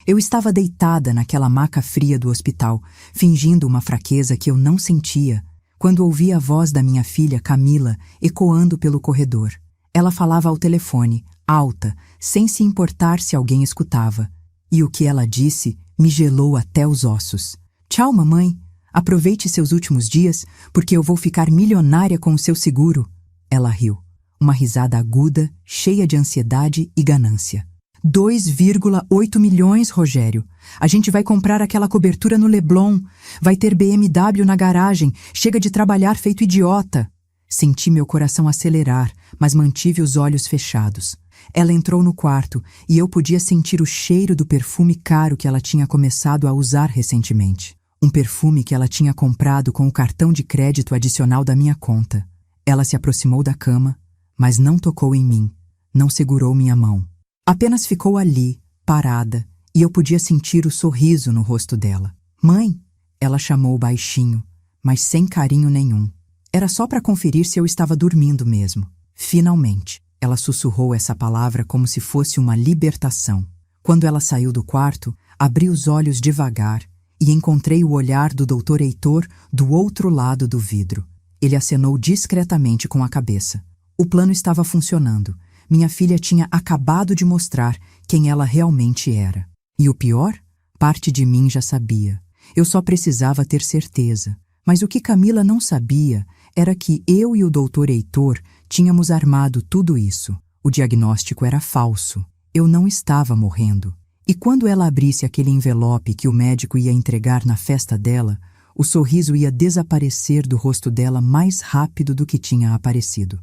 Eu estava deitada naquela maca fria do hospital, fingindo uma fraqueza que eu não sentia, quando ouvi a voz da minha filha Camila ecoando pelo corredor. Ela falava ao telefone, alta, sem se importar se alguém escutava. E o que ela disse me gelou até os ossos. "Tchau, mamãe. Aproveite seus últimos dias, porque eu vou ficar milionária com o seu seguro." Ela riu. Uma risada aguda, cheia de ansiedade e ganância. 2,8 milhões, Rogério. A gente vai comprar aquela cobertura no Leblon. Vai ter BMW na garagem. Chega de trabalhar feito idiota. Senti meu coração acelerar, mas mantive os olhos fechados. Ela entrou no quarto e eu podia sentir o cheiro do perfume caro que ela tinha começado a usar recentemente. Um perfume que ela tinha comprado com o cartão de crédito adicional da minha conta. Ela se aproximou da cama, mas não tocou em mim, não segurou minha mão. Apenas ficou ali, parada, e eu podia sentir o sorriso no rosto dela. "Mãe!" Ela chamou baixinho, mas sem carinho nenhum. Era só para conferir se eu estava dormindo mesmo. Finalmente, ela sussurrou essa palavra como se fosse uma libertação. Quando ela saiu do quarto, abri os olhos devagar e encontrei o olhar do Dr. Heitor do outro lado do vidro. Ele acenou discretamente com a cabeça. O plano estava funcionando. Minha filha tinha acabado de mostrar quem ela realmente era. E o pior? Parte de mim já sabia. Eu só precisava ter certeza. Mas o que Camila não sabia era que eu e o Dr. Heitor tínhamos armado tudo isso. O diagnóstico era falso. Eu não estava morrendo. E quando ela abrisse aquele envelope que o médico ia entregar na festa dela, o sorriso ia desaparecer do rosto dela mais rápido do que tinha aparecido.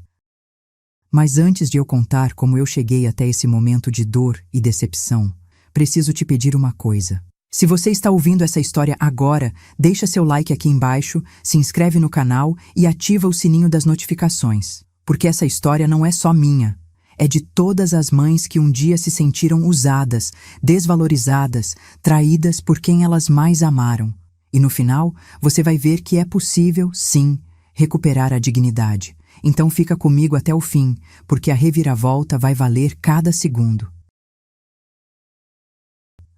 Mas antes de eu contar como eu cheguei até esse momento de dor e decepção, preciso te pedir uma coisa. Se você está ouvindo essa história agora, deixa seu like aqui embaixo, se inscreve no canal e ativa o sininho das notificações. Porque essa história não é só minha. É de todas as mães que um dia se sentiram usadas, desvalorizadas, traídas por quem elas mais amaram. E no final, você vai ver que é possível, sim, recuperar a dignidade. Então fica comigo até o fim, porque a reviravolta vai valer cada segundo.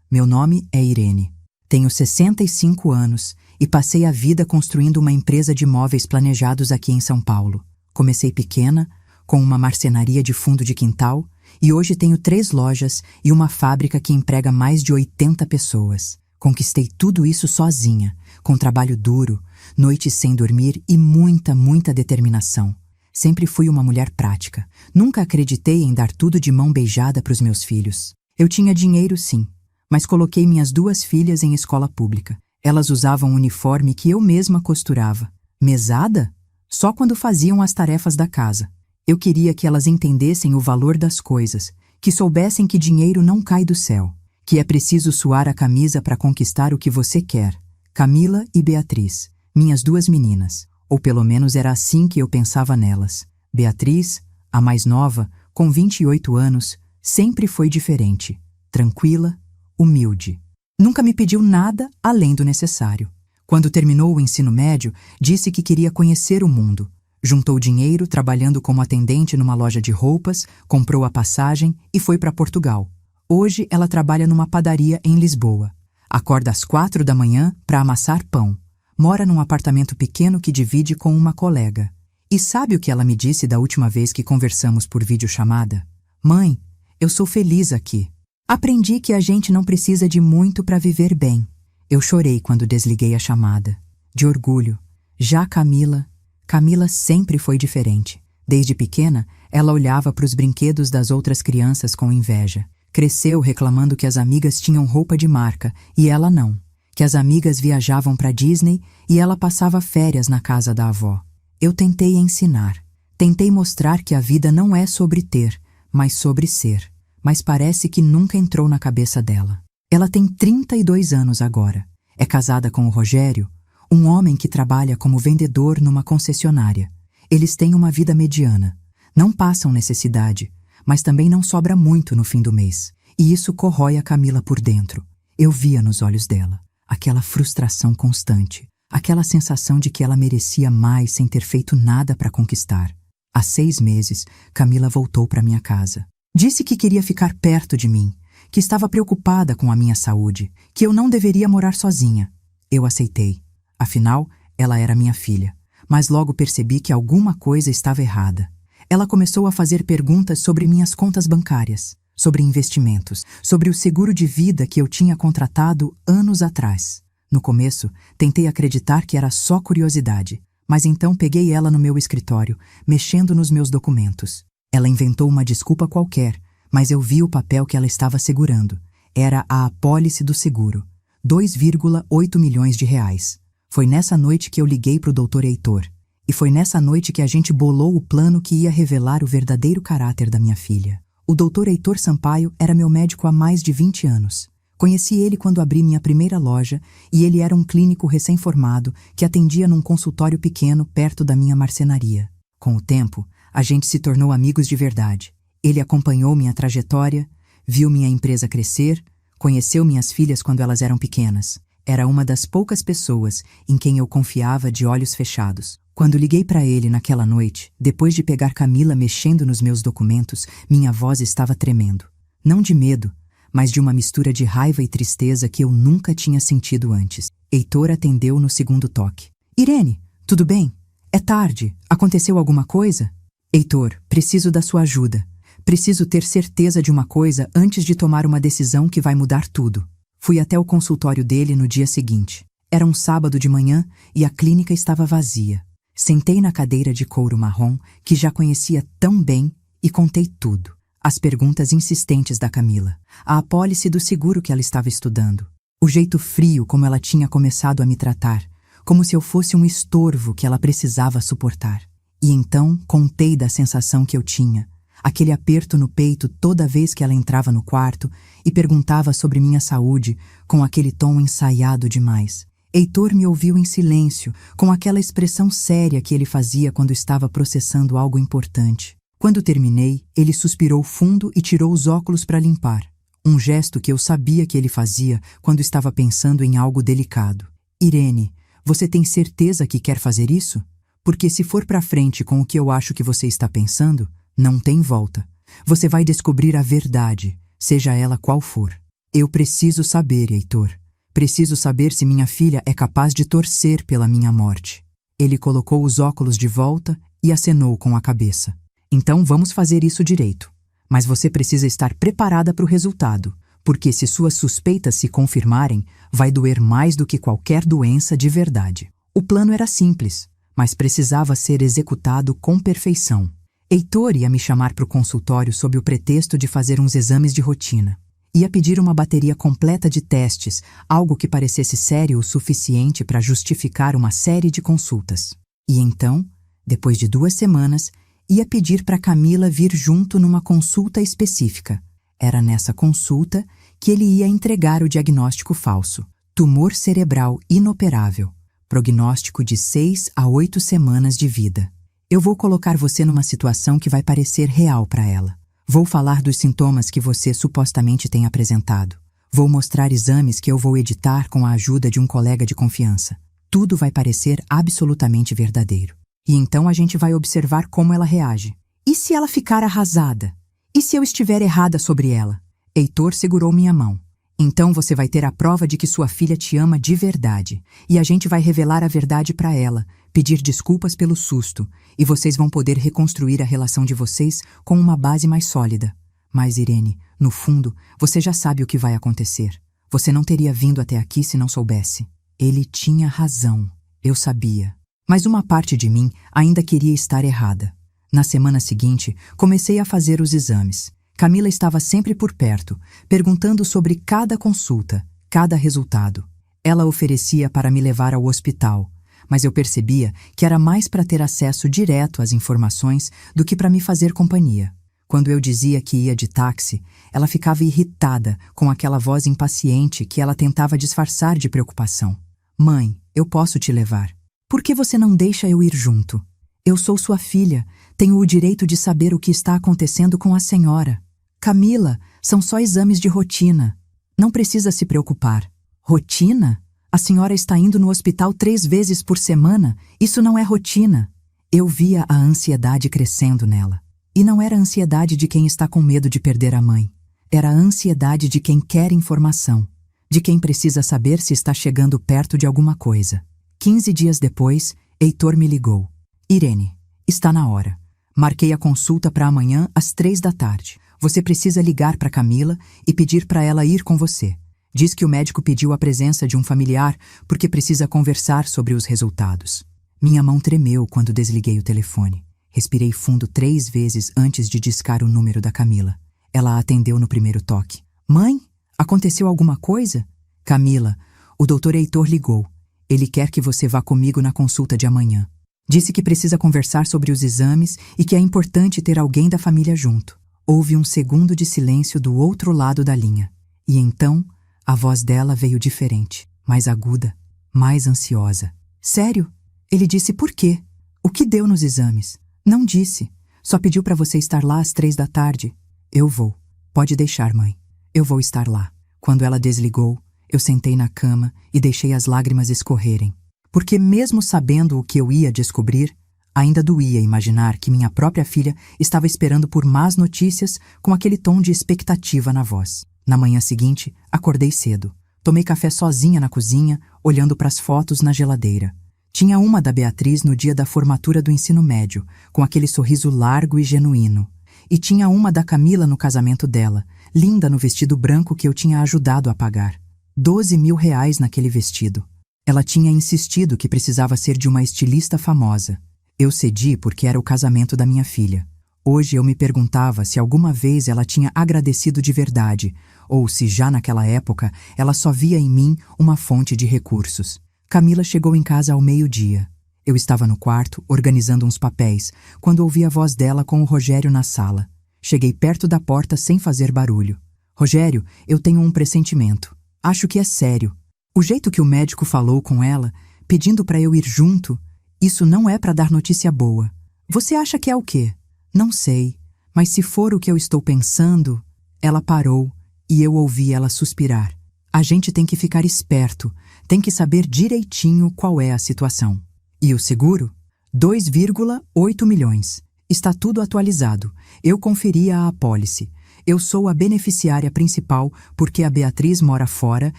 Meu nome é Irene. Tenho 65 anos e passei a vida construindo uma empresa de móveis planejados aqui em São Paulo. Comecei pequena, com uma marcenaria de fundo de quintal, e hoje tenho 3 lojas e uma fábrica que emprega mais de 80 pessoas. Conquistei tudo isso sozinha, com trabalho duro, noites sem dormir e muita determinação. Sempre fui uma mulher prática. Nunca acreditei em dar tudo de mão beijada para os meus filhos. Eu tinha dinheiro, sim, mas coloquei minhas 2 filhas em escola pública. Elas usavam um uniforme que eu mesma costurava. Mesada? Só quando faziam as tarefas da casa. Eu queria que elas entendessem o valor das coisas, que soubessem que dinheiro não cai do céu, que é preciso suar a camisa para conquistar o que você quer. Camila e Beatriz, minhas 2 meninas. Ou pelo menos era assim que eu pensava nelas. Beatriz, a mais nova, com 28 anos, sempre foi diferente. Tranquila, humilde. Nunca me pediu nada além do necessário. Quando terminou o ensino médio, disse que queria conhecer o mundo. Juntou dinheiro trabalhando como atendente numa loja de roupas, comprou a passagem e foi para Portugal. Hoje ela trabalha numa padaria em Lisboa. Acorda às 4 da manhã para amassar pão. Mora num apartamento pequeno que divide com uma colega. E sabe o que ela me disse da última vez que conversamos por videochamada? "Mãe, eu sou feliz aqui. Aprendi que a gente não precisa de muito para viver bem." Eu chorei quando desliguei a chamada. De orgulho. Já Camila sempre foi diferente. Desde pequena, ela olhava para os brinquedos das outras crianças com inveja. Cresceu reclamando que as amigas tinham roupa de marca e ela não. Que as amigas viajavam para Disney e ela passava férias na casa da avó. Eu tentei ensinar. Tentei mostrar que a vida não é sobre ter, mas sobre ser. Mas parece que nunca entrou na cabeça dela. Ela tem 32 anos agora. É casada com o Rogério, um homem que trabalha como vendedor numa concessionária. Eles têm uma vida mediana. Não passam necessidade, mas também não sobra muito no fim do mês. E isso corrói a Camila por dentro. Eu via nos olhos dela. Aquela frustração constante, aquela sensação de que ela merecia mais sem ter feito nada para conquistar. Há 6 meses, Camila voltou para minha casa. Disse que queria ficar perto de mim, que estava preocupada com a minha saúde, que eu não deveria morar sozinha. Eu aceitei. Afinal, ela era minha filha. Mas logo percebi que alguma coisa estava errada. Ela começou a fazer perguntas sobre minhas contas bancárias, sobre investimentos, sobre o seguro de vida que eu tinha contratado anos atrás. No começo, tentei acreditar que era só curiosidade, mas então peguei ela no meu escritório, mexendo nos meus documentos. Ela inventou uma desculpa qualquer, mas eu vi o papel que ela estava segurando. Era a apólice do seguro. 2,8 milhões de reais. Foi nessa noite que eu liguei para o Dr. Heitor. E foi nessa noite que a gente bolou o plano que ia revelar o verdadeiro caráter da minha filha. O Dr. Heitor Sampaio era meu médico há mais de 20 anos. Conheci ele quando abri minha primeira loja e ele era um clínico recém-formado que atendia num consultório pequeno perto da minha marcenaria. Com o tempo, a gente se tornou amigos de verdade. Ele acompanhou minha trajetória, viu minha empresa crescer, conheceu minhas filhas quando elas eram pequenas. Era uma das poucas pessoas em quem eu confiava de olhos fechados. Quando liguei para ele naquela noite, depois de pegar Camila mexendo nos meus documentos, minha voz estava tremendo. Não de medo, mas de uma mistura de raiva e tristeza que eu nunca tinha sentido antes. Heitor atendeu no segundo toque. Irene, tudo bem? É tarde. Aconteceu alguma coisa? Heitor, preciso da sua ajuda. Preciso ter certeza de uma coisa antes de tomar uma decisão que vai mudar tudo. Fui até o consultório dele no dia seguinte. Era um sábado de manhã e a clínica estava vazia. Sentei na cadeira de couro marrom, que já conhecia tão bem, e contei tudo. As perguntas insistentes da Camila, a apólice do seguro que ela estava estudando, o jeito frio como ela tinha começado a me tratar, como se eu fosse um estorvo que ela precisava suportar. E então contei da sensação que eu tinha, aquele aperto no peito toda vez que ela entrava no quarto e perguntava sobre minha saúde com aquele tom ensaiado demais. Heitor me ouviu em silêncio, com aquela expressão séria que ele fazia quando estava processando algo importante. Quando terminei, ele suspirou fundo e tirou os óculos para limpar. Um gesto que eu sabia que ele fazia quando estava pensando em algo delicado. Irene, você tem certeza que quer fazer isso? Porque se for para frente com o que eu acho que você está pensando, não tem volta. Você vai descobrir a verdade, seja ela qual for. Eu preciso saber, Heitor. Preciso saber se minha filha é capaz de torcer pela minha morte. Ele colocou os óculos de volta e acenou com a cabeça. Então vamos fazer isso direito. Mas você precisa estar preparada para o resultado, porque se suas suspeitas se confirmarem, vai doer mais do que qualquer doença de verdade. O plano era simples, mas precisava ser executado com perfeição. Heitor ia me chamar para o consultório sob o pretexto de fazer uns exames de rotina. Ia pedir uma bateria completa de testes, algo que parecesse sério o suficiente para justificar uma série de consultas. E então, depois de 2 semanas, ia pedir para Camila vir junto numa consulta específica. Era nessa consulta que ele ia entregar o diagnóstico falso. Tumor cerebral inoperável. Prognóstico de 6 a 8 semanas de vida. Eu vou colocar você numa situação que vai parecer real para ela. Vou falar dos sintomas que você supostamente tem apresentado. Vou mostrar exames que eu vou editar com a ajuda de um colega de confiança. Tudo vai parecer absolutamente verdadeiro. E então a gente vai observar como ela reage. E se ela ficar arrasada? E se eu estiver errada sobre ela? Heitor segurou minha mão. Então você vai ter a prova de que sua filha te ama de verdade. E a gente vai revelar a verdade para ela, pedir desculpas pelo susto, e vocês vão poder reconstruir a relação de vocês com uma base mais sólida. Mas, Irene, no fundo, você já sabe o que vai acontecer. Você não teria vindo até aqui se não soubesse. Ele tinha razão. Eu sabia. Mas uma parte de mim ainda queria estar errada. Na semana seguinte, comecei a fazer os exames. Camila estava sempre por perto, perguntando sobre cada consulta, cada resultado. Ela oferecia para me levar ao hospital, mas eu percebia que era mais para ter acesso direto às informações do que para me fazer companhia. Quando eu dizia que ia de táxi, ela ficava irritada com aquela voz impaciente que ela tentava disfarçar de preocupação. Mãe, eu posso te levar. Por que você não deixa eu ir junto? Eu sou sua filha, tenho o direito de saber o que está acontecendo com a senhora. Camila, são só exames de rotina. Não precisa se preocupar. Rotina? A senhora está indo no hospital 3 vezes por semana? Isso não é rotina. Eu via a ansiedade crescendo nela. E não era a ansiedade de quem está com medo de perder a mãe. Era a ansiedade de quem quer informação, de quem precisa saber se está chegando perto de alguma coisa. 15 dias depois, Heitor me ligou. Irene, está na hora. Marquei a consulta para amanhã às 3 da tarde. Você precisa ligar para Camila e pedir para ela ir com você. Diz que o médico pediu a presença de um familiar porque precisa conversar sobre os resultados. Minha mão tremeu quando desliguei o telefone. Respirei fundo 3 vezes antes de discar o número da Camila. Ela atendeu no primeiro toque. Mãe, aconteceu alguma coisa? Camila, o Dr. Heitor ligou. Ele quer que você vá comigo na consulta de amanhã. Disse que precisa conversar sobre os exames e que é importante ter alguém da família junto. Houve um segundo de silêncio do outro lado da linha. E então, a voz dela veio diferente, mais aguda, mais ansiosa. Sério? Ele disse por quê? O que deu nos exames? Não disse. Só pediu para você estar lá às 3 da tarde. Eu vou. Pode deixar, mãe. Eu vou estar lá. Quando ela desligou, eu sentei na cama e deixei as lágrimas escorrerem. Porque mesmo sabendo o que eu ia descobrir, ainda doía imaginar que minha própria filha estava esperando por más notícias com aquele tom de expectativa na voz. Na manhã seguinte, acordei cedo. Tomei café sozinha na cozinha, olhando para as fotos na geladeira. Tinha uma da Beatriz no dia da formatura do ensino médio, com aquele sorriso largo e genuíno. E tinha uma da Camila no casamento dela, linda no vestido branco que eu tinha ajudado a pagar. 12 mil reais naquele vestido. Ela tinha insistido que precisava ser de uma estilista famosa. Eu cedi porque era o casamento da minha filha. Hoje eu me perguntava se alguma vez ela tinha agradecido de verdade, ou se já naquela época ela só via em mim uma fonte de recursos. Camila chegou em casa ao meio-dia. Eu estava no quarto, organizando uns papéis, quando ouvi a voz dela com o Rogério na sala. Cheguei perto da porta sem fazer barulho. Rogério, eu tenho um pressentimento. Acho que é sério. O jeito que o médico falou com ela, pedindo para eu ir junto, isso não é para dar notícia boa. Você acha que é o quê? Não sei, mas se for o que eu estou pensando... Ela parou e eu ouvi ela suspirar. A gente tem que ficar esperto, tem que saber direitinho qual é a situação. E o seguro? 2,8 milhões. Está tudo atualizado. Eu conferi a apólice. Eu sou a beneficiária principal porque a Beatriz mora fora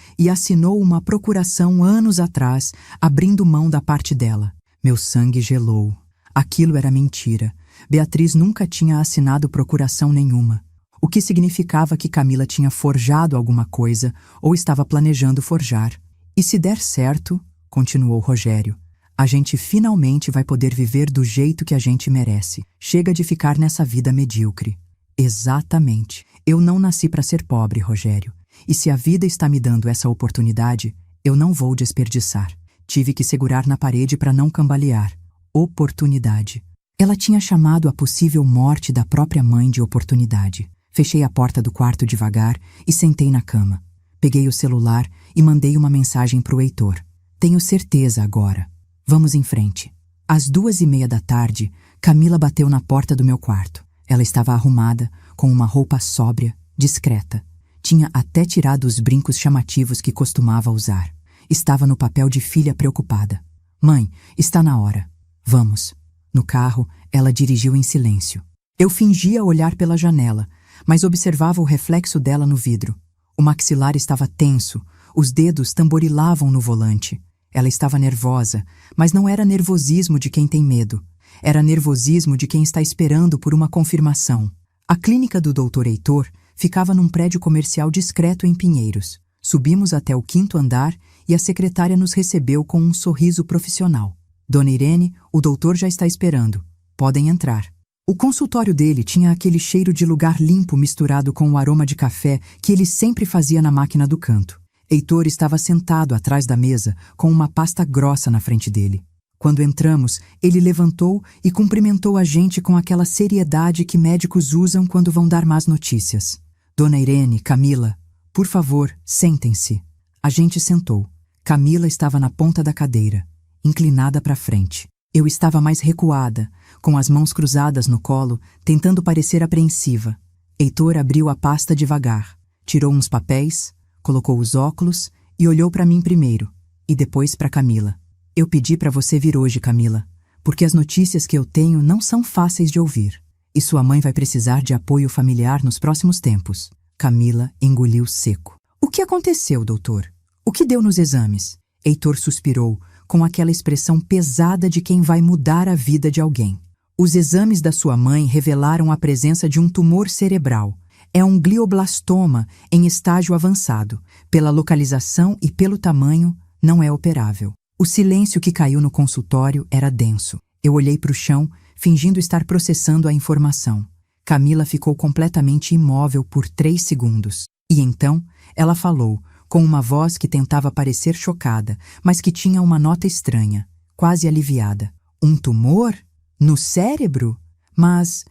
e assinou uma procuração anos atrás, abrindo mão da parte dela. Meu sangue gelou. Aquilo era mentira. Beatriz nunca tinha assinado procuração nenhuma. O que significava que Camila tinha forjado alguma coisa ou estava planejando forjar. E se der certo, continuou Rogério, a gente finalmente vai poder viver do jeito que a gente merece. Chega de ficar nessa vida medíocre. Exatamente. Eu não nasci para ser pobre, Rogério. E se a vida está me dando essa oportunidade, eu não vou desperdiçar. Tive que segurar na parede para não cambalear. Oportunidade. Ela tinha chamado a possível morte da própria mãe de oportunidade. Fechei a porta do quarto devagar e sentei na cama. Peguei o celular e mandei uma mensagem para o Heitor. Tenho certeza agora. Vamos em frente. Às 2:30 da tarde, Camila bateu na porta do meu quarto. Ela estava arrumada, com uma roupa sóbria, discreta. Tinha até tirado os brincos chamativos que costumava usar. Estava no papel de filha preocupada. Mãe, está na hora. Vamos. No carro, ela dirigiu em silêncio. Eu fingia olhar pela janela, mas observava o reflexo dela no vidro. O maxilar estava tenso, os dedos tamborilavam no volante. Ela estava nervosa, mas não era nervosismo de quem tem medo. Era nervosismo de quem está esperando por uma confirmação. A clínica do Dr. Heitor ficava num prédio comercial discreto em Pinheiros. Subimos até o 5º andar e a secretária nos recebeu com um sorriso profissional. Dona Irene, o doutor já está esperando. Podem entrar. O consultório dele tinha aquele cheiro de lugar limpo misturado com o aroma de café que ele sempre fazia na máquina do canto. Heitor estava sentado atrás da mesa com uma pasta grossa na frente dele. Quando entramos, ele levantou e cumprimentou a gente com aquela seriedade que médicos usam quando vão dar más notícias. Dona Irene, Camila, por favor, sentem-se. A gente sentou. Camila estava na ponta da cadeira, inclinada para frente. Eu estava mais recuada, com as mãos cruzadas no colo, tentando parecer apreensiva. Heitor abriu a pasta devagar, tirou uns papéis, colocou os óculos e olhou para mim primeiro, e depois para Camila. Eu pedi para você vir hoje, Camila, porque as notícias que eu tenho não são fáceis de ouvir. E sua mãe vai precisar de apoio familiar nos próximos tempos. Camila engoliu seco. O que aconteceu, doutor? O que deu nos exames? Heitor suspirou, com aquela expressão pesada de quem vai mudar a vida de alguém. Os exames da sua mãe revelaram a presença de um tumor cerebral. É um glioblastoma em estágio avançado. Pela localização e pelo tamanho, não é operável. O silêncio que caiu no consultório era denso. Eu olhei para o chão, fingindo estar processando a informação. Camila ficou completamente imóvel por 3 segundos. E então, ela falou, com uma voz que tentava parecer chocada, mas que tinha uma nota estranha, quase aliviada. Um tumor? No cérebro? Mas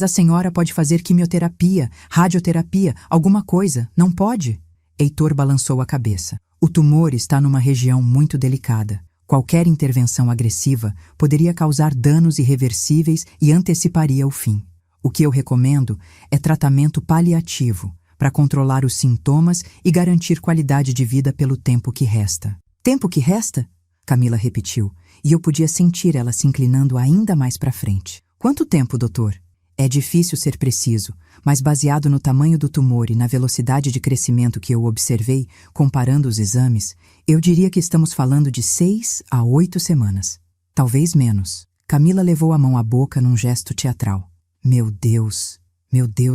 a senhora pode fazer quimioterapia, radioterapia, alguma coisa, não pode? Heitor balançou a cabeça. O tumor está numa região muito delicada. Qualquer intervenção agressiva poderia causar danos irreversíveis e anteciparia o fim. O que eu recomendo é tratamento paliativo, para controlar os sintomas e garantir qualidade de vida pelo tempo que resta. Tempo que resta? Camila repetiu, e eu podia sentir ela se inclinando ainda mais para frente. Quanto tempo, doutor? É difícil ser preciso, mas baseado no tamanho do tumor e na velocidade de crescimento que eu observei, comparando os exames, eu diria que estamos falando de 6 a 8 semanas. Talvez menos. Camila levou a mão à boca num gesto teatral. Meu Deus,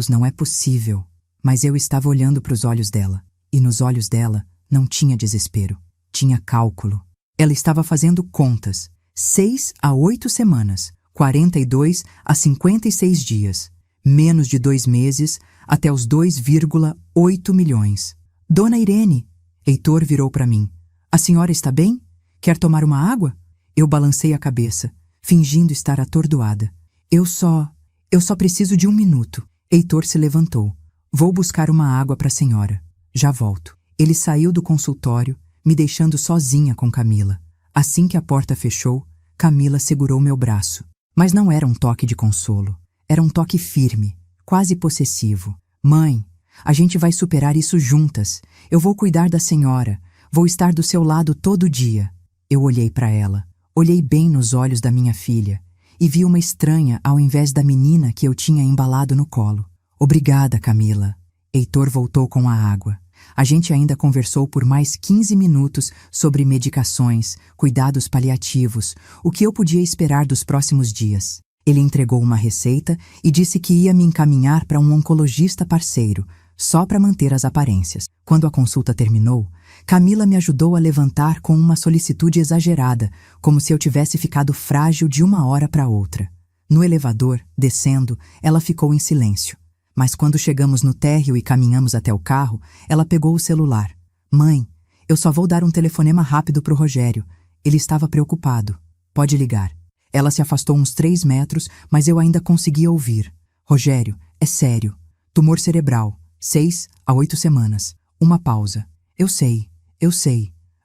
não é possível. Mas eu estava olhando para os olhos dela, e nos olhos dela não tinha desespero, tinha cálculo. Ela estava fazendo contas. 6 a 8 semanas, 42 a 56 dias, menos de 2 meses até os 2,8 milhões. Dona Irene, Heitor virou para mim. A senhora está bem? Quer tomar uma água? Eu balancei a cabeça, fingindo estar atordoada. Eu só preciso de 1 minuto. Heitor se levantou. Vou buscar uma água para a senhora. Já volto. Ele saiu do consultório, me deixando sozinha com Camila. Assim que a porta fechou, Camila segurou meu braço. Mas não era um toque de consolo. Era um toque firme, quase possessivo. Mãe, a gente vai superar isso juntas. Eu vou cuidar da senhora. Vou estar do seu lado todo dia. Eu olhei para ela. Olhei bem nos olhos da minha filha. E vi uma estranha ao invés da menina que eu tinha embalado no colo. Obrigada, Camila. Heitor voltou com a água. A gente ainda conversou por mais 15 minutos sobre medicações, cuidados paliativos, o que eu podia esperar dos próximos dias. Ele entregou uma receita e disse que ia me encaminhar para um oncologista parceiro, só para manter as aparências. Quando a consulta terminou, Camila me ajudou a levantar com uma solicitude exagerada, como se eu tivesse ficado frágil de uma hora para outra. No elevador, descendo, ela ficou em silêncio. Mas quando chegamos no térreo e caminhamos até o carro, ela pegou o celular. Mãe, eu só vou dar um telefonema rápido pro Rogério. Ele estava preocupado. Pode ligar. Ela se afastou uns 3 metros, mas eu ainda conseguia ouvir. Rogério, é sério. Tumor cerebral. 6 a 8 semanas. Uma pausa. Eu sei.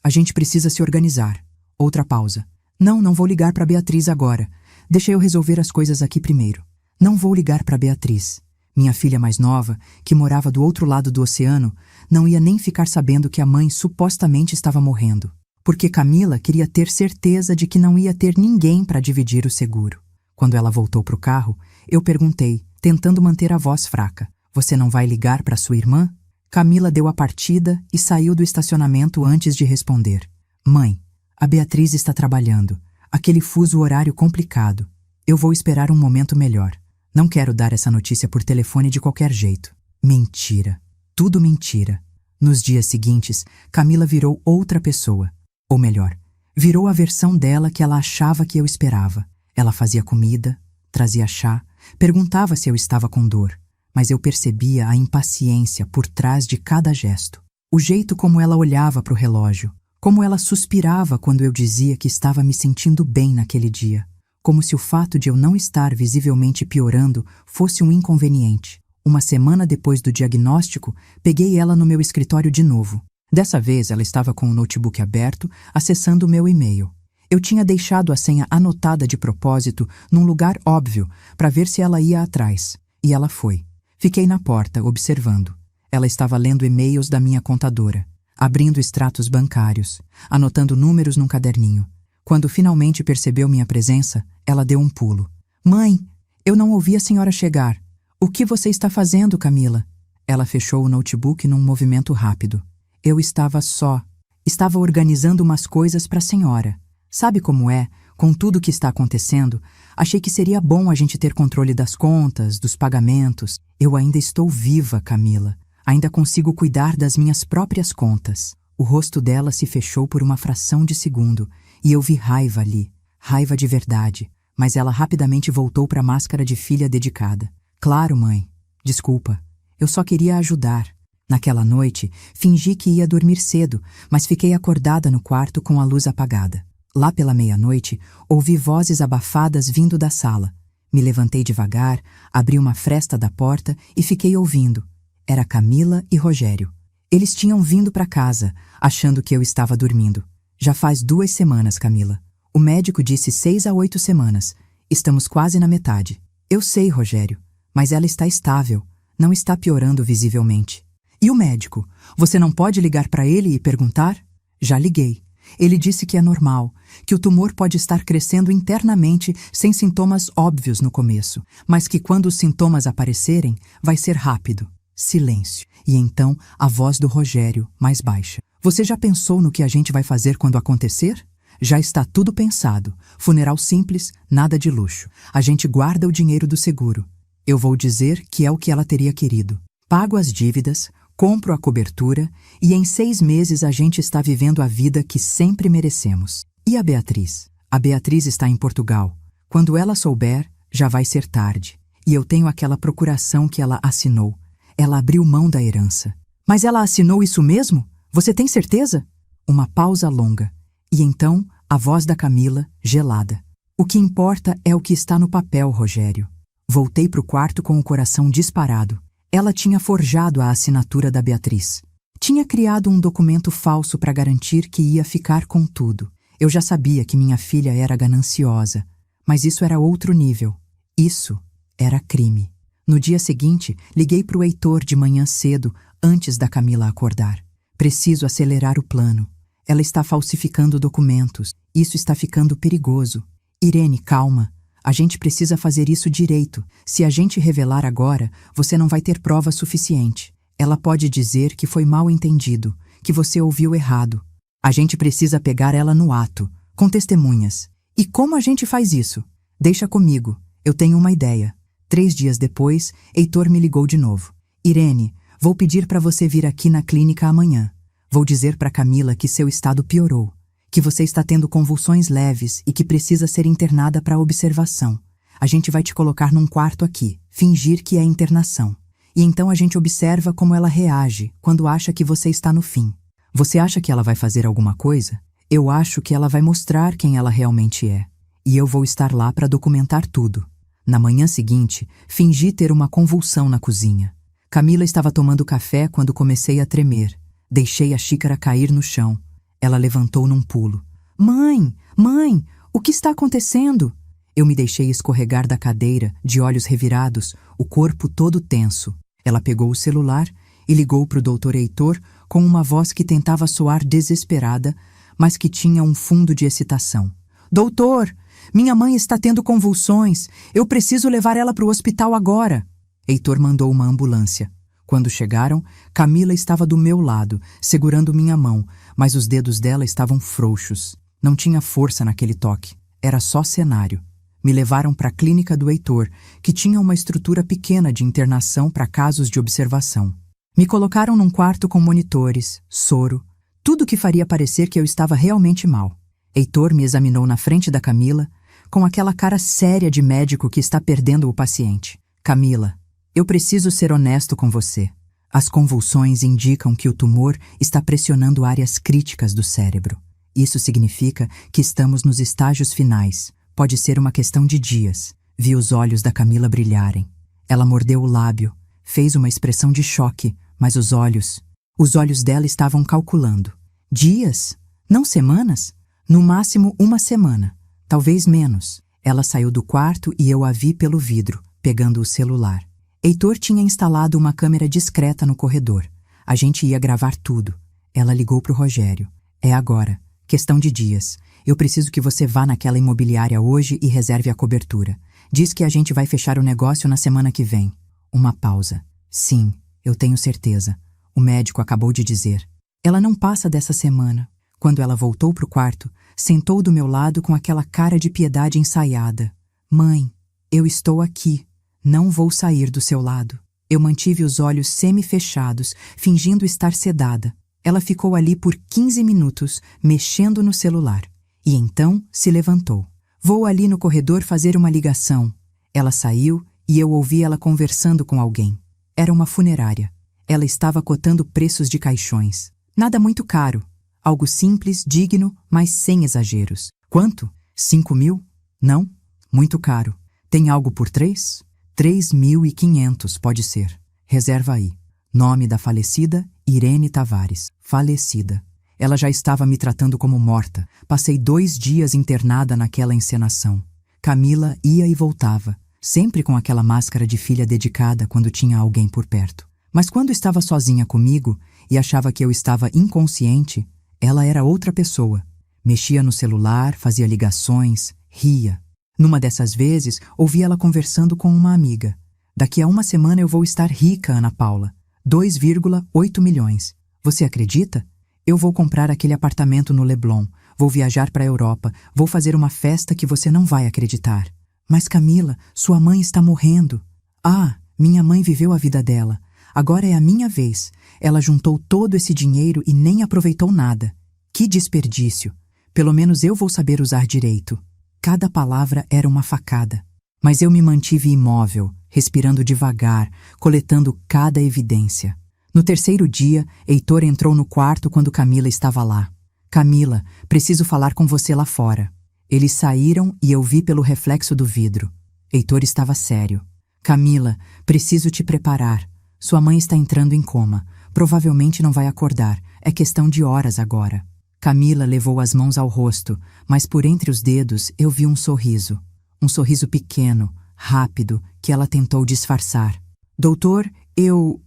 A gente precisa se organizar. Outra pausa. Não vou ligar para Beatriz agora. Deixa eu resolver as coisas aqui primeiro. Não vou ligar para Beatriz. Minha filha mais nova, que morava do outro lado do oceano, não ia nem ficar sabendo que a mãe supostamente estava morrendo, porque Camila queria ter certeza de que não ia ter ninguém para dividir o seguro. Quando ela voltou para o carro, eu perguntei, tentando manter a voz fraca, você não vai ligar para sua irmã? Camila deu a partida e saiu do estacionamento antes de responder. Mãe, a Beatriz está trabalhando. Aquele fuso horário complicado. Eu vou esperar um momento melhor. Não quero dar essa notícia por telefone de qualquer jeito. Mentira. Tudo mentira. Nos dias seguintes, Camila virou outra pessoa. Ou melhor, virou a versão dela que ela achava que eu esperava. Ela fazia comida, trazia chá, perguntava se eu estava com dor. Mas eu percebia a impaciência por trás de cada gesto. O jeito como ela olhava para o relógio. Como ela suspirava quando eu dizia que estava me sentindo bem naquele dia. Como se o fato de eu não estar visivelmente piorando fosse um inconveniente. Uma semana depois do diagnóstico, peguei ela no meu escritório de novo. Dessa vez, ela estava com o notebook aberto, acessando o meu e-mail. Eu tinha deixado a senha anotada de propósito num lugar óbvio, para ver se ela ia atrás. E ela foi. Fiquei na porta, observando. Ela estava lendo e-mails da minha contadora, abrindo extratos bancários, anotando números num caderninho. Quando finalmente percebeu minha presença, ela deu um pulo. Mãe, eu não ouvi a senhora chegar. O que você está fazendo, Camila? Ela fechou o notebook num movimento rápido. Eu estava só. Estava organizando umas coisas para a senhora. Sabe como é? Com tudo o que está acontecendo, achei que seria bom a gente ter controle das contas, dos pagamentos. Eu ainda estou viva, Camila. Ainda consigo cuidar das minhas próprias contas. O rosto dela se fechou por uma fração de segundo e eu vi raiva ali. Raiva de verdade. Mas ela rapidamente voltou para a máscara de filha dedicada. Claro, mãe. Desculpa. Eu só queria ajudar. Naquela noite, fingi que ia dormir cedo, mas fiquei acordada no quarto com a luz apagada. Lá pela meia-noite, ouvi vozes abafadas vindo da sala. Me levantei devagar, abri uma fresta da porta e fiquei ouvindo. Era Camila e Rogério. Eles tinham vindo para casa, achando que eu estava dormindo. Já faz 2 semanas, Camila. O médico disse 6 a 8 semanas. Estamos quase na metade. Eu sei, Rogério, mas ela está estável. Não está piorando visivelmente. E o médico? Você não pode ligar para ele e perguntar? Já liguei. Ele disse que é normal, que o tumor pode estar crescendo internamente sem sintomas óbvios no começo, mas que quando os sintomas aparecerem, vai ser rápido. Silêncio. E então, a voz do Rogério, mais baixa. Você já pensou no que a gente vai fazer quando acontecer? Já está tudo pensado. Funeral simples, nada de luxo. A gente guarda o dinheiro do seguro. Eu vou dizer que é o que ela teria querido. Pago as dívidas, compro a cobertura e em 6 meses a gente está vivendo a vida que sempre merecemos. E a Beatriz? A Beatriz está em Portugal. Quando ela souber, já vai ser tarde. E eu tenho aquela procuração que ela assinou. Ela abriu mão da herança. Mas ela assinou isso mesmo? Você tem certeza? Uma pausa longa. E então, a voz da Camila, gelada. O que importa é o que está no papel, Rogério. Voltei para o quarto com o coração disparado. Ela tinha forjado a assinatura da Beatriz. Tinha criado um documento falso para garantir que ia ficar com tudo. Eu já sabia que minha filha era gananciosa, mas isso era outro nível. Isso era crime. No dia seguinte, liguei para o Heitor de manhã cedo, antes da Camila acordar. Preciso acelerar o plano. Ela está falsificando documentos. Isso está ficando perigoso. Irene, calma. A gente precisa fazer isso direito. Se a gente revelar agora, você não vai ter prova suficiente. Ela pode dizer que foi mal entendido, que você ouviu errado. A gente precisa pegar ela no ato, com testemunhas. E como a gente faz isso? Deixa comigo. Eu tenho uma ideia. 3 dias depois, Heitor me ligou de novo. Irene, vou pedir para você vir aqui na clínica amanhã. Vou dizer para Camila que seu estado piorou, que você está tendo convulsões leves e que precisa ser internada para observação. A gente vai te colocar num quarto aqui, fingir que é internação. E então a gente observa como ela reage quando acha que você está no fim. Você acha que ela vai fazer alguma coisa? Eu acho que ela vai mostrar quem ela realmente é. E eu vou estar lá para documentar tudo. Na manhã seguinte, fingi ter uma convulsão na cozinha. Camila estava tomando café quando comecei a tremer. Deixei a xícara cair no chão. Ela levantou num pulo. Mãe! Mãe! O que está acontecendo? Eu me deixei escorregar da cadeira, de olhos revirados, o corpo todo tenso. Ela pegou o celular e ligou para o Dr. Heitor com uma voz que tentava soar desesperada, mas que tinha um fundo de excitação. Doutor! Minha mãe está tendo convulsões. Eu preciso levar ela para o hospital agora. Heitor mandou uma ambulância. Quando chegaram, Camila estava do meu lado, segurando minha mão, mas os dedos dela estavam frouxos. Não tinha força naquele toque. Era só cenário. Me levaram para a clínica do Heitor, que tinha uma estrutura pequena de internação para casos de observação. Me colocaram num quarto com monitores, soro, tudo que faria parecer que eu estava realmente mal. Heitor me examinou na frente da Camila, com aquela cara séria de médico que está perdendo o paciente. Camila, eu preciso ser honesto com você. As convulsões indicam que o tumor está pressionando áreas críticas do cérebro. Isso significa que estamos nos estágios finais. Pode ser uma questão de dias. Vi os olhos da Camila brilharem. Ela mordeu o lábio, fez uma expressão de choque, mas os olhos dela estavam calculando. Dias? Não semanas? No máximo 1 semana, talvez menos. Ela saiu do quarto e eu a vi pelo vidro, pegando o celular. Heitor tinha instalado uma câmera discreta no corredor. A gente ia gravar tudo. Ela ligou para o Rogério. É agora. Questão de dias. Eu preciso que você vá naquela imobiliária hoje e reserve a cobertura. Diz que a gente vai fechar o negócio na semana que vem. Uma pausa. Sim, Eu tenho certeza. O médico acabou de dizer. Ela não passa dessa semana. Quando ela voltou para o quarto, sentou do meu lado com aquela cara de piedade ensaiada. Mãe, eu estou aqui. Não vou sair do seu lado. Eu mantive os olhos semi-fechados, fingindo estar sedada. Ela ficou ali por 15 minutos, mexendo no celular. E então se levantou. Vou ali no corredor fazer uma ligação. Ela saiu e eu ouvi ela conversando com alguém. Era uma funerária. Ela estava cotando preços de caixões. Nada muito caro. Algo simples, digno, mas sem exageros. Quanto? 5.000? Não? Muito caro. Tem algo por 3? 3.500 pode ser. Reserva aí. Nome da falecida, Irene Tavares. Falecida. Ela já estava me tratando como morta. Passei 2 dias internada naquela encenação. Camila ia e voltava, sempre com aquela máscara de filha dedicada quando tinha alguém por perto. Mas quando estava sozinha comigo e achava que eu estava inconsciente, ela era outra pessoa. Mexia no celular, fazia ligações, ria. Numa dessas vezes, ouvi ela conversando com uma amiga. Daqui a 1 semana eu vou estar rica, Ana Paula. 2,8 milhões. Você acredita? Eu vou comprar aquele apartamento no Leblon. Vou viajar para a Europa. Vou fazer uma festa que você não vai acreditar. Mas Camila, sua mãe está morrendo. Ah, minha mãe viveu a vida dela. Agora é a minha vez. Ela juntou todo esse dinheiro e nem aproveitou nada. Que desperdício. Pelo menos eu vou saber usar direito. Cada palavra era uma facada. Mas eu me mantive imóvel, respirando devagar, coletando cada evidência. No 3º dia, Heitor entrou no quarto quando Camila estava lá. Camila, preciso falar com você lá fora. Eles saíram e eu vi pelo reflexo do vidro. Heitor estava sério. Camila, preciso te preparar. Sua mãe está entrando em coma. Provavelmente não vai acordar. É questão de horas agora. Camila levou as mãos ao rosto, mas por entre os dedos eu vi um sorriso. Um sorriso pequeno, rápido, que ela tentou disfarçar. Doutor, eu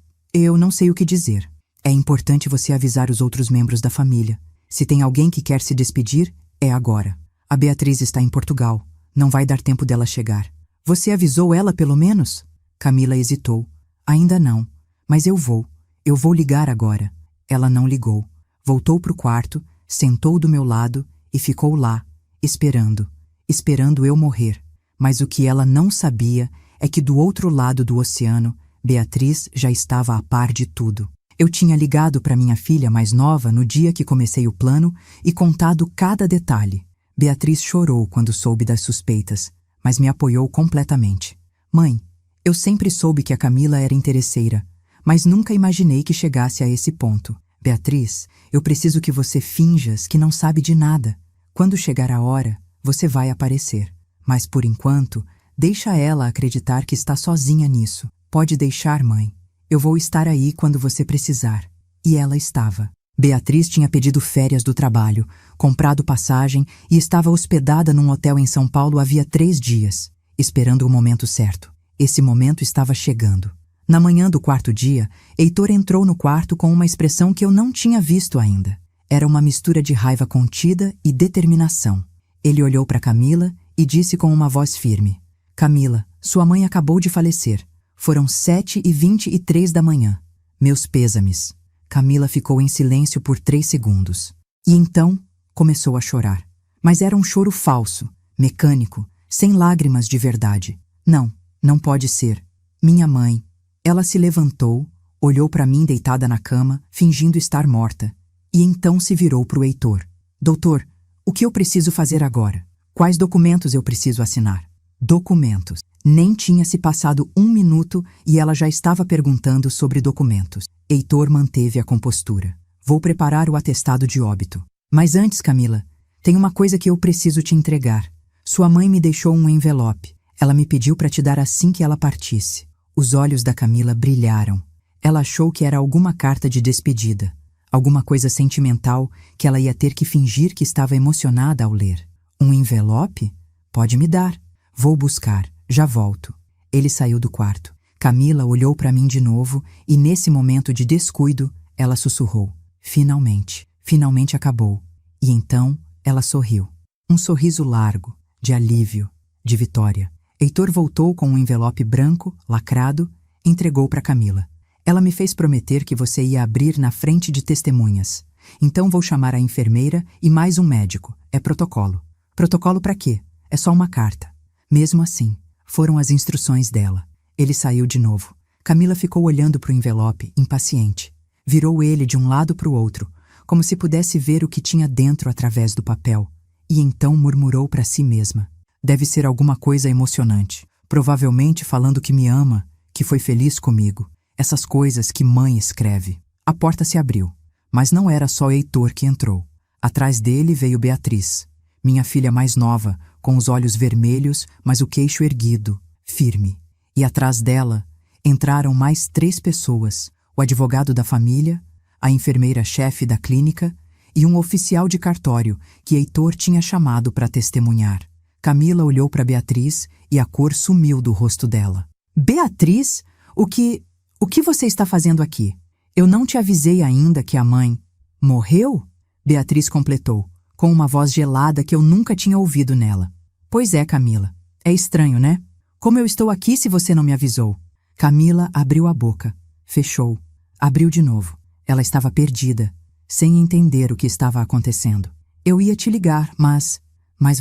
não sei o que dizer. É importante você avisar os outros membros da família. Se tem alguém que quer se despedir, é agora. A Beatriz está em Portugal. Não vai dar tempo dela chegar. Você avisou ela pelo menos? Camila hesitou. Ainda não, mas eu vou. Eu vou ligar agora. Ela não ligou. Voltou para o quarto, sentou do meu lado e ficou lá, esperando eu morrer. Mas o que ela não sabia é que do outro lado do oceano, Beatriz já estava a par de tudo. Eu tinha ligado para minha filha mais nova no dia que comecei o plano e contado cada detalhe. Beatriz chorou quando soube das suspeitas, mas me apoiou completamente. Mãe, eu sempre soube que a Camila era interesseira, mas nunca imaginei que chegasse a esse ponto. Beatriz, eu preciso que você finjas que não sabe de nada. Quando chegar a hora, você vai aparecer. Mas, por enquanto, deixa ela acreditar que está sozinha nisso. Pode deixar, mãe. Eu vou estar aí quando você precisar. E ela estava. Beatriz tinha pedido férias do trabalho, comprado passagem e estava hospedada num hotel em São Paulo havia 3 dias, esperando o momento certo. Esse momento estava chegando. Na manhã do 4º dia, Heitor entrou no quarto com uma expressão que eu não tinha visto ainda. Era uma mistura de raiva contida e determinação. Ele olhou para Camila e disse com uma voz firme: Camila, sua mãe acabou de falecer. Foram 7h23 da manhã. Meus pêsames. Camila ficou em silêncio por 3 segundos. E então começou a chorar. Mas era um choro falso, mecânico, sem lágrimas de verdade. Não, não pode ser. Minha mãe. Ela se levantou, olhou para mim deitada na cama, fingindo estar morta, e então se virou para o Heitor. Doutor, o que eu preciso fazer agora? Quais documentos eu preciso assinar? Documentos. Nem tinha se passado 1 minuto e ela já estava perguntando sobre documentos. Heitor manteve a compostura. Vou preparar o atestado de óbito. Mas antes, Camila, tem uma coisa que eu preciso te entregar. Sua mãe me deixou um envelope. Ela me pediu para te dar assim que ela partisse. Os olhos da Camila brilharam. Ela achou que era alguma carta de despedida, alguma coisa sentimental que ela ia ter que fingir que estava emocionada ao ler. Um envelope? Pode me dar. Vou buscar. Já volto. Ele saiu do quarto. Camila olhou para mim de novo e, nesse momento de descuido, ela sussurrou. Finalmente. Finalmente acabou. E então ela sorriu. Um sorriso largo, de alívio, de vitória. Heitor voltou com um envelope branco, lacrado, entregou para Camila. Ela me fez prometer que você ia abrir na frente de testemunhas. Então vou chamar a enfermeira e mais um médico. É protocolo. Protocolo para quê? É só uma carta. Mesmo assim, foram as instruções dela. Ele saiu de novo. Camila ficou olhando para o envelope, impaciente. Virou ele de um lado para o outro, como se pudesse ver o que tinha dentro através do papel. E então murmurou para si mesma. Deve ser alguma coisa emocionante. Provavelmente falando que me ama, que foi feliz comigo. Essas coisas que mãe escreve. A porta se abriu. Mas não era só Heitor que entrou. Atrás dele veio Beatriz, minha filha mais nova, com os olhos vermelhos, mas o queixo erguido, firme. E atrás dela entraram mais 3 pessoas, o advogado da família, a enfermeira-chefe da clínica e um oficial de cartório que Heitor tinha chamado para testemunhar. Camila olhou para Beatriz e a cor sumiu do rosto dela. Beatriz? O que você está fazendo aqui? Eu não te avisei ainda que a mãe... Morreu? Beatriz completou, com uma voz gelada que eu nunca tinha ouvido nela. Pois é, Camila. É estranho, né? Como eu estou aqui se você não me avisou? Camila abriu a boca, fechou, abriu de novo. Ela estava perdida, sem entender o que estava acontecendo. Eu ia te ligar, mas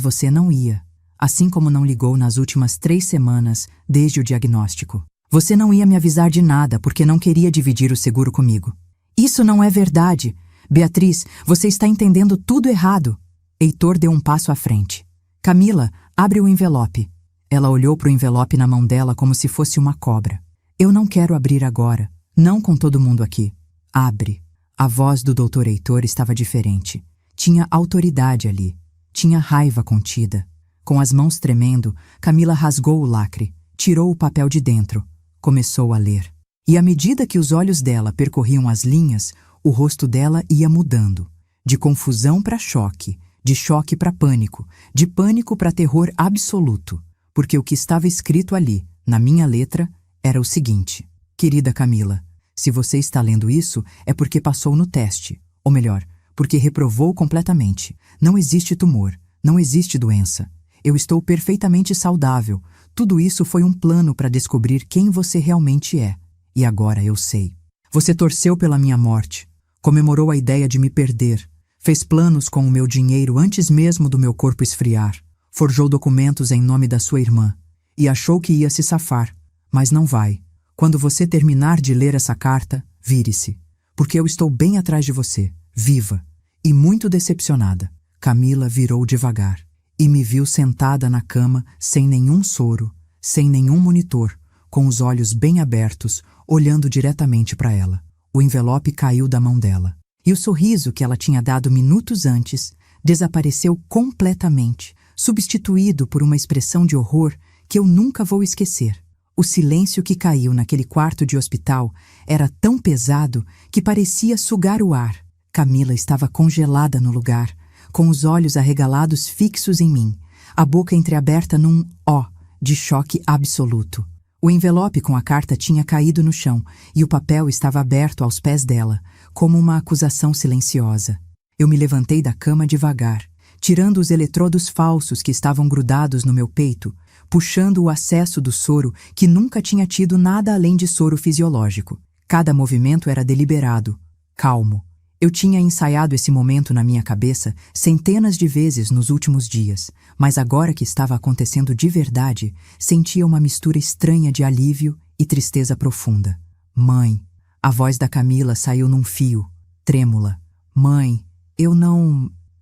você não ia. Assim como não ligou nas últimas 3 semanas desde o diagnóstico. Você não ia me avisar de nada porque não queria dividir o seguro comigo. Isso não é verdade. Beatriz, você está entendendo tudo errado. Heitor deu um passo à frente. Camila, abre o envelope. Ela olhou para o envelope na mão dela como se fosse uma cobra. Eu não quero abrir agora. Não com todo mundo aqui. Abre. A voz do Dr. Heitor estava diferente. Tinha autoridade ali. Tinha raiva contida. Com as mãos tremendo, Camila rasgou o lacre, tirou o papel de dentro. Começou a ler. E à medida que os olhos dela percorriam as linhas, o rosto dela ia mudando. De confusão para choque, de choque para pânico, de pânico para terror absoluto. Porque o que estava escrito ali, na minha letra, era o seguinte: Querida Camila, se você está lendo isso, é porque passou no teste. Ou melhor, porque reprovou completamente. Não existe tumor, não existe doença. Eu estou perfeitamente saudável. Tudo isso foi um plano para descobrir quem você realmente é. E agora eu sei. Você torceu pela minha morte, comemorou a ideia de me perder, fez planos com o meu dinheiro antes mesmo do meu corpo esfriar, forjou documentos em nome da sua irmã e achou que ia se safar, mas não vai. Quando você terminar de ler essa carta, vire-se, porque eu estou bem atrás de você, viva e muito decepcionada. Camila virou devagar e me viu sentada na cama, sem nenhum soro, sem nenhum monitor, com os olhos bem abertos, olhando diretamente para ela. O envelope caiu da mão dela. E o sorriso que ela tinha dado minutos antes desapareceu completamente, substituído por uma expressão de horror que eu nunca vou esquecer. O silêncio que caiu naquele quarto de hospital era tão pesado que parecia sugar o ar. Camila estava congelada no lugar, com os olhos arregalados fixos em mim, a boca entreaberta num ó de choque absoluto. O envelope com a carta tinha caído no chão e o papel estava aberto aos pés dela, como uma acusação silenciosa. Eu me levantei da cama devagar, tirando os eletrodos falsos que estavam grudados no meu peito, puxando o acesso do soro que nunca tinha tido nada além de soro fisiológico. Cada movimento era deliberado, calmo. Eu tinha ensaiado esse momento na minha cabeça centenas de vezes nos últimos dias, mas agora que estava acontecendo de verdade, sentia uma mistura estranha de alívio e tristeza profunda. Mãe, a voz da Camila saiu num fio, trêmula. Mãe,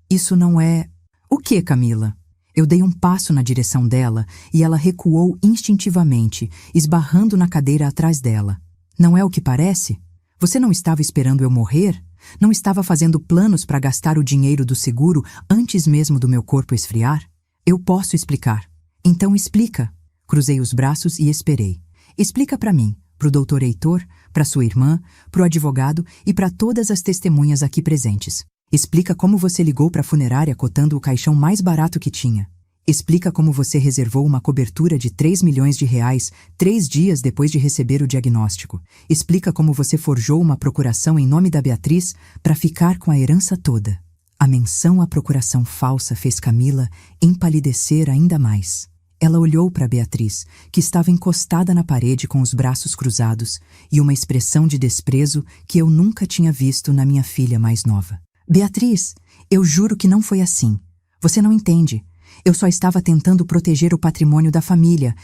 isso não é... O que, Camila? Eu dei um passo na direção dela e ela recuou instintivamente, esbarrando na cadeira atrás dela. Não é o que parece? Você não estava esperando eu morrer? Não estava fazendo planos para gastar o dinheiro do seguro antes mesmo do meu corpo esfriar? Eu posso explicar. Então explica. Cruzei os braços e esperei. Explica para mim, para o Dr. Heitor, para sua irmã, para o advogado e para todas as testemunhas aqui presentes. Explica como você ligou para a funerária cotando o caixão mais barato que tinha. Explica como você reservou uma cobertura de 3 milhões de reais 3 dias depois de receber o diagnóstico. Explica como você forjou uma procuração em nome da Beatriz para ficar com a herança toda. A menção à procuração falsa fez Camila empalidecer ainda mais. Ela olhou para Beatriz, que estava encostada na parede com os braços cruzados e uma expressão de desprezo que eu nunca tinha visto na minha filha mais nova. Beatriz, eu juro que não foi assim. Você não entende. Eu só estava tentando proteger o patrimônio da família.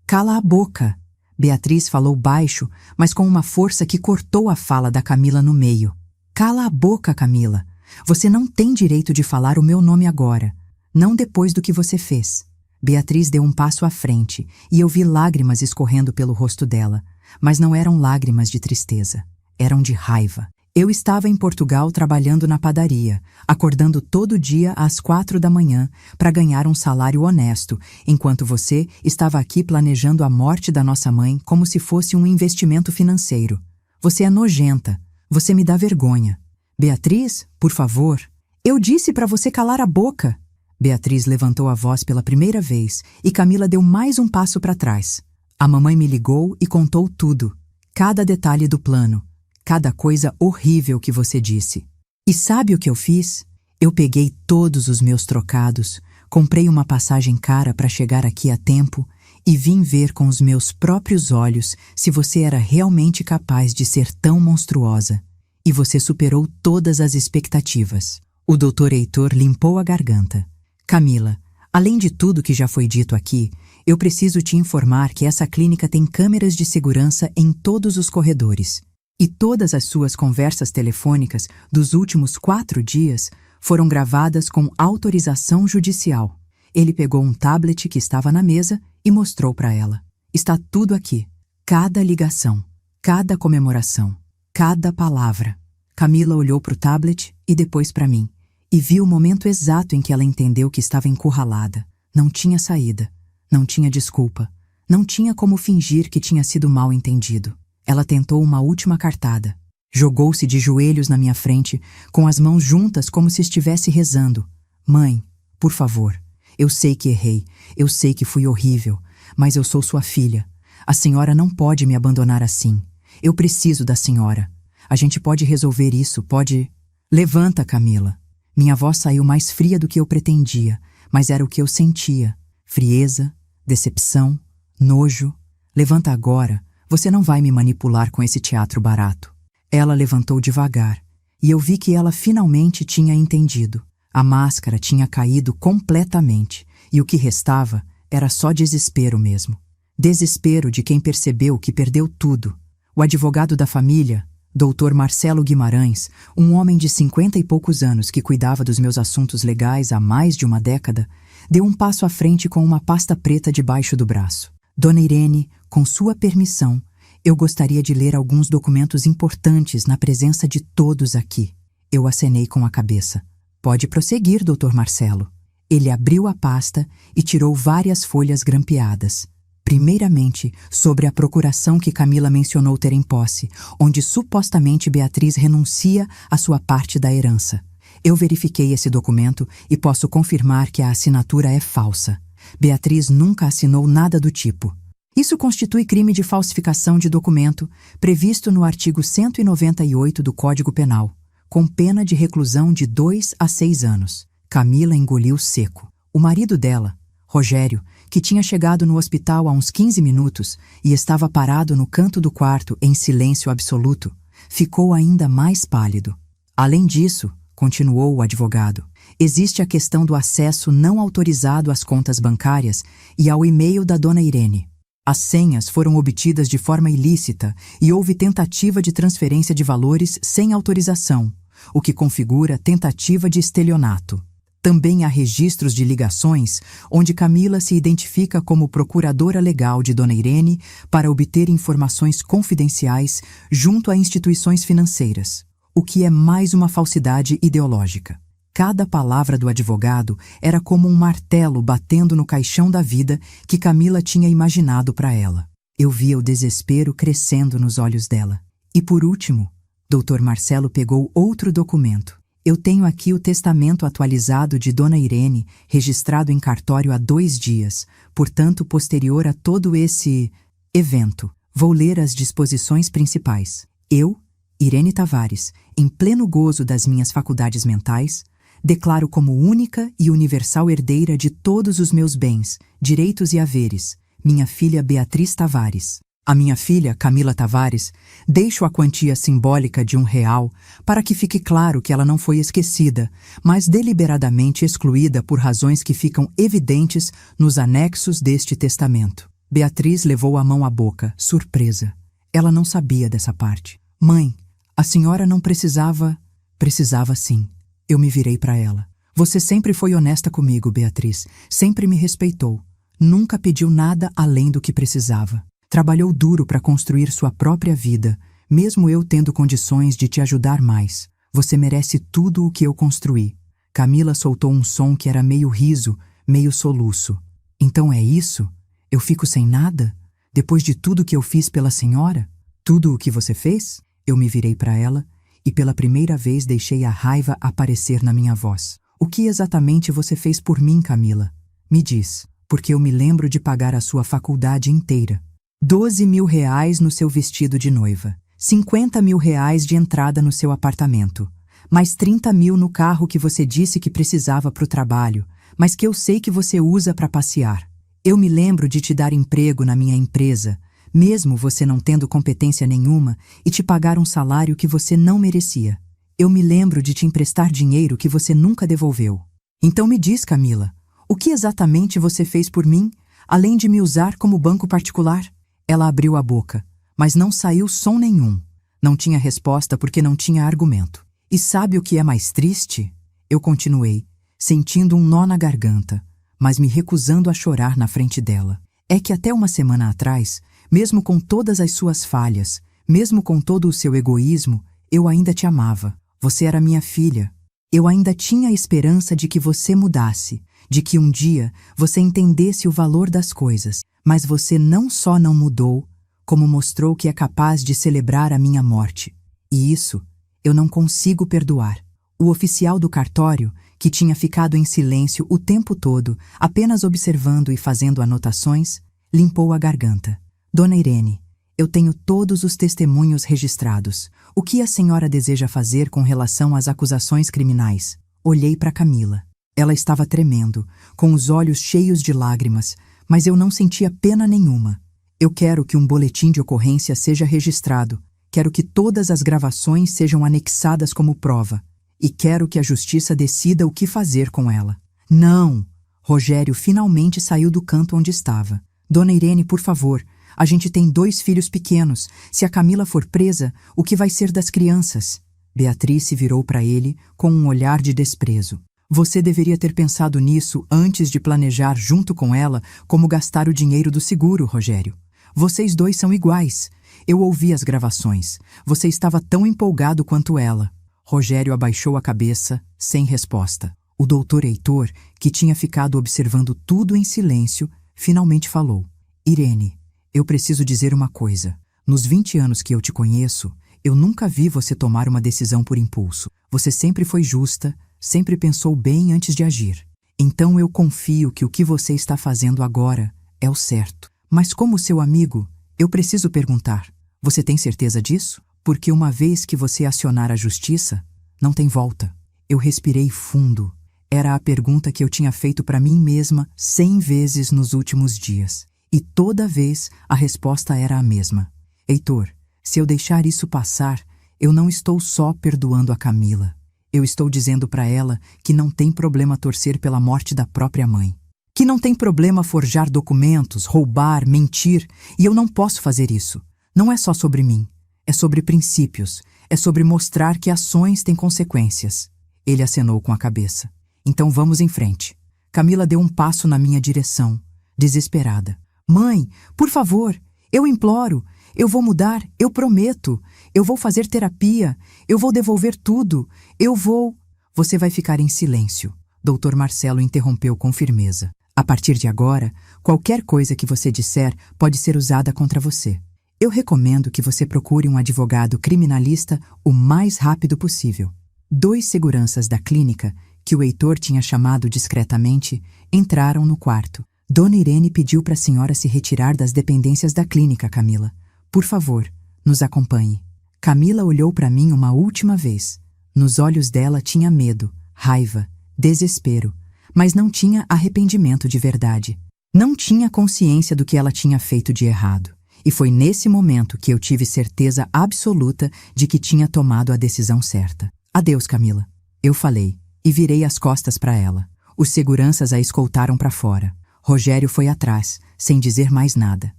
Cala a boca! Beatriz falou baixo, mas com uma força que cortou a fala da Camila no meio. Cala a boca, Camila. Você não tem direito de falar o meu nome agora. Não depois do que você fez. Beatriz deu um passo à frente e eu vi lágrimas escorrendo pelo rosto dela, mas não eram lágrimas de tristeza, eram de raiva. Eu estava em Portugal trabalhando na padaria, acordando todo dia às 4 da manhã para ganhar um salário honesto, enquanto você estava aqui planejando a morte da nossa mãe como se fosse um investimento financeiro. Você é nojenta, você me dá vergonha. Beatriz, por favor. Eu disse para você calar a boca. Beatriz levantou a voz pela primeira vez e Camila deu mais um passo para trás. A mamãe me ligou e contou tudo, cada detalhe do plano, cada coisa horrível que você disse. E sabe o que eu fiz? Eu peguei todos os meus trocados, comprei uma passagem cara para chegar aqui a tempo e vim ver com os meus próprios olhos se você era realmente capaz de ser tão monstruosa. E você superou todas as expectativas. O Dr. Heitor limpou a garganta. Camila, além de tudo que já foi dito aqui, eu preciso te informar que essa clínica tem câmeras de segurança em todos os corredores. E todas as suas conversas telefônicas dos últimos 4 dias foram gravadas com autorização judicial. Ele pegou um tablet que estava na mesa e mostrou para ela. Está tudo aqui. Cada ligação, cada comemoração, cada palavra. Camila olhou para o tablet e depois para mim. E viu o momento exato em que ela entendeu que estava encurralada. Não tinha saída, não tinha desculpa, não tinha como fingir que tinha sido mal entendido. Ela tentou uma última cartada. Jogou-se de joelhos na minha frente, com as mãos juntas como se estivesse rezando. Mãe, por favor, eu sei que errei, eu sei que fui horrível, mas eu sou sua filha. A senhora não pode me abandonar assim. Eu preciso da senhora. A gente pode resolver isso, pode... Levanta, Camila. Minha voz saiu mais fria do que eu pretendia, mas era o que eu sentia. Frieza, decepção, nojo. Levanta agora, você não vai me manipular com esse teatro barato. Ela levantou devagar, e eu vi que ela finalmente tinha entendido. A máscara tinha caído completamente, e o que restava era só desespero mesmo. Desespero de quem percebeu que perdeu tudo. O advogado da família, Dr. Marcelo Guimarães, um homem de 50 e poucos anos que cuidava dos meus assuntos legais há mais de uma década, deu um passo à frente com uma pasta preta debaixo do braço. Dona Irene, com sua permissão, eu gostaria de ler alguns documentos importantes na presença de todos aqui. Eu acenei com a cabeça. Pode prosseguir, Dr. Marcelo. Ele abriu a pasta e tirou várias folhas grampeadas. Primeiramente, sobre a procuração que Camila mencionou ter em posse, onde supostamente Beatriz renuncia à sua parte da herança. Eu verifiquei esse documento e posso confirmar que a assinatura é falsa. Beatriz nunca assinou nada do tipo. Isso constitui crime de falsificação de documento, previsto no artigo 198 do Código Penal, com pena de reclusão de 2 a 6 anos. Camila engoliu seco. O marido dela, Rogério, que tinha chegado no hospital há uns 15 minutos e estava parado no canto do quarto em silêncio absoluto, ficou ainda mais pálido. Além disso, continuou o advogado, existe a questão do acesso não autorizado às contas bancárias e ao e-mail da dona Irene. As senhas foram obtidas de forma ilícita e houve tentativa de transferência de valores sem autorização, o que configura tentativa de estelionato. Também há registros de ligações onde Camila se identifica como procuradora legal de Dona Irene para obter informações confidenciais junto a instituições financeiras, o que é mais uma falsidade ideológica. Cada palavra do advogado era como um martelo batendo no caixão da vida que Camila tinha imaginado para ela. Eu via o desespero crescendo nos olhos dela. E por último, Dr. Marcelo pegou outro documento. Eu tenho aqui o testamento atualizado de Dona Irene, registrado em cartório há 2 dias, portanto posterior a todo esse evento. Vou ler as disposições principais. Eu, Irene Tavares, em pleno gozo das minhas faculdades mentais, Declaro como única e universal herdeira de todos os meus bens, direitos e haveres, minha filha Beatriz Tavares. A minha filha, Camila Tavares, deixo a quantia simbólica de R$ 1 para que fique claro que ela não foi esquecida, mas deliberadamente excluída por razões que ficam evidentes nos anexos deste testamento. Beatriz levou a mão à boca, surpresa. Ela não sabia dessa parte. Mãe, a senhora não precisava... Precisava sim. Eu me virei para ela. Você sempre foi honesta comigo, Beatriz. Sempre me respeitou. Nunca pediu nada além do que precisava. Trabalhou duro para construir sua própria vida, mesmo eu tendo condições de te ajudar mais. Você merece tudo o que eu construí. Camila soltou um som que era meio riso, meio soluço. Então é isso? Eu fico sem nada? Depois de tudo que eu fiz pela senhora? Tudo o que você fez? Eu me virei para ela e pela primeira vez deixei a raiva aparecer na minha voz. O que exatamente você fez por mim, Camila? Me diz, porque eu me lembro de pagar a sua faculdade inteira. R$ 12.000 no seu vestido de noiva, R$ 50.000 de entrada no seu apartamento, mais 30.000 no carro que você disse que precisava para o trabalho, mas que eu sei que você usa para passear. Eu me lembro de te dar emprego na minha empresa, mesmo você não tendo competência nenhuma, e te pagar um salário que você não merecia. Eu me lembro de te emprestar dinheiro que você nunca devolveu. Então me diz, Camila, o que exatamente você fez por mim, além de me usar como banco particular? Ela abriu a boca, mas não saiu som nenhum. Não tinha resposta porque não tinha argumento. E sabe o que é mais triste? Eu continuei, sentindo um nó na garganta, mas me recusando a chorar na frente dela. É que até uma semana atrás, mesmo com todas as suas falhas, mesmo com todo o seu egoísmo, eu ainda te amava. Você era minha filha. Eu ainda tinha a esperança de que você mudasse, de que um dia você entendesse o valor das coisas. Mas você não só não mudou, como mostrou que é capaz de celebrar a minha morte. E isso eu não consigo perdoar. O oficial do cartório, que tinha ficado em silêncio o tempo todo, apenas observando e fazendo anotações, limpou a garganta. Dona Irene, eu tenho todos os testemunhos registrados. O que a senhora deseja fazer com relação às acusações criminais? Olhei para Camila. Ela estava tremendo, com os olhos cheios de lágrimas, mas eu não sentia pena nenhuma. Eu quero que um boletim de ocorrência seja registrado, quero que todas as gravações sejam anexadas como prova, e quero que a justiça decida o que fazer com ela. Não! Rogério finalmente saiu do canto onde estava. Dona Irene, por favor, a gente tem 2 filhos pequenos. Se a Camila for presa, o que vai ser das crianças? Beatriz se virou para ele com um olhar de desprezo. Você deveria ter pensado nisso antes de planejar junto com ela como gastar o dinheiro do seguro, Rogério. Vocês 2 são iguais. Eu ouvi as gravações. Você estava tão empolgado quanto ela. Rogério abaixou a cabeça, sem resposta. O doutor Heitor, que tinha ficado observando tudo em silêncio, finalmente falou. Irene, eu preciso dizer uma coisa. Nos 20 anos que eu te conheço, eu nunca vi você tomar uma decisão por impulso. Você sempre foi justa, sempre pensou bem antes de agir. Então eu confio que o que você está fazendo agora é o certo. Mas como seu amigo, eu preciso perguntar, você tem certeza disso? Porque uma vez que você acionar a justiça, não tem volta. Eu respirei fundo. Era a pergunta que eu tinha feito para mim mesma 100 vezes nos últimos dias. E toda vez a resposta era a mesma. Heitor, se eu deixar isso passar, eu não estou só perdoando a Camila. Eu estou dizendo para ela que não tem problema torcer pela morte da própria mãe. Que não tem problema forjar documentos, roubar, mentir, e eu não posso fazer isso. Não é só sobre mim, é sobre princípios, é sobre mostrar que ações têm consequências. Ele acenou com a cabeça. Então vamos em frente. Camila deu um passo na minha direção, desesperada. Mãe, por favor, eu imploro, eu vou mudar, eu prometo. Eu vou fazer terapia, eu vou devolver tudo, eu vou... Você vai ficar em silêncio. Dr. Marcelo interrompeu com firmeza. A partir de agora, qualquer coisa que você disser pode ser usada contra você. Eu recomendo que você procure um advogado criminalista o mais rápido possível. 2 seguranças da clínica, que o Heitor tinha chamado discretamente, entraram no quarto. Dona Irene pediu para a senhora se retirar das dependências da clínica, Camila. Por favor, nos acompanhe. Camila olhou para mim uma última vez. Nos olhos dela tinha medo, raiva desespero, mas não tinha arrependimento de verdade. Não tinha consciência do que ela tinha feito de errado. E foi nesse momento que eu tive certeza absoluta de que tinha tomado a decisão certa. Adeus, Camila. Eu falei, e virei as costas para ela. Os seguranças a escoltaram para fora. Rogério foi atrás, sem dizer mais nada.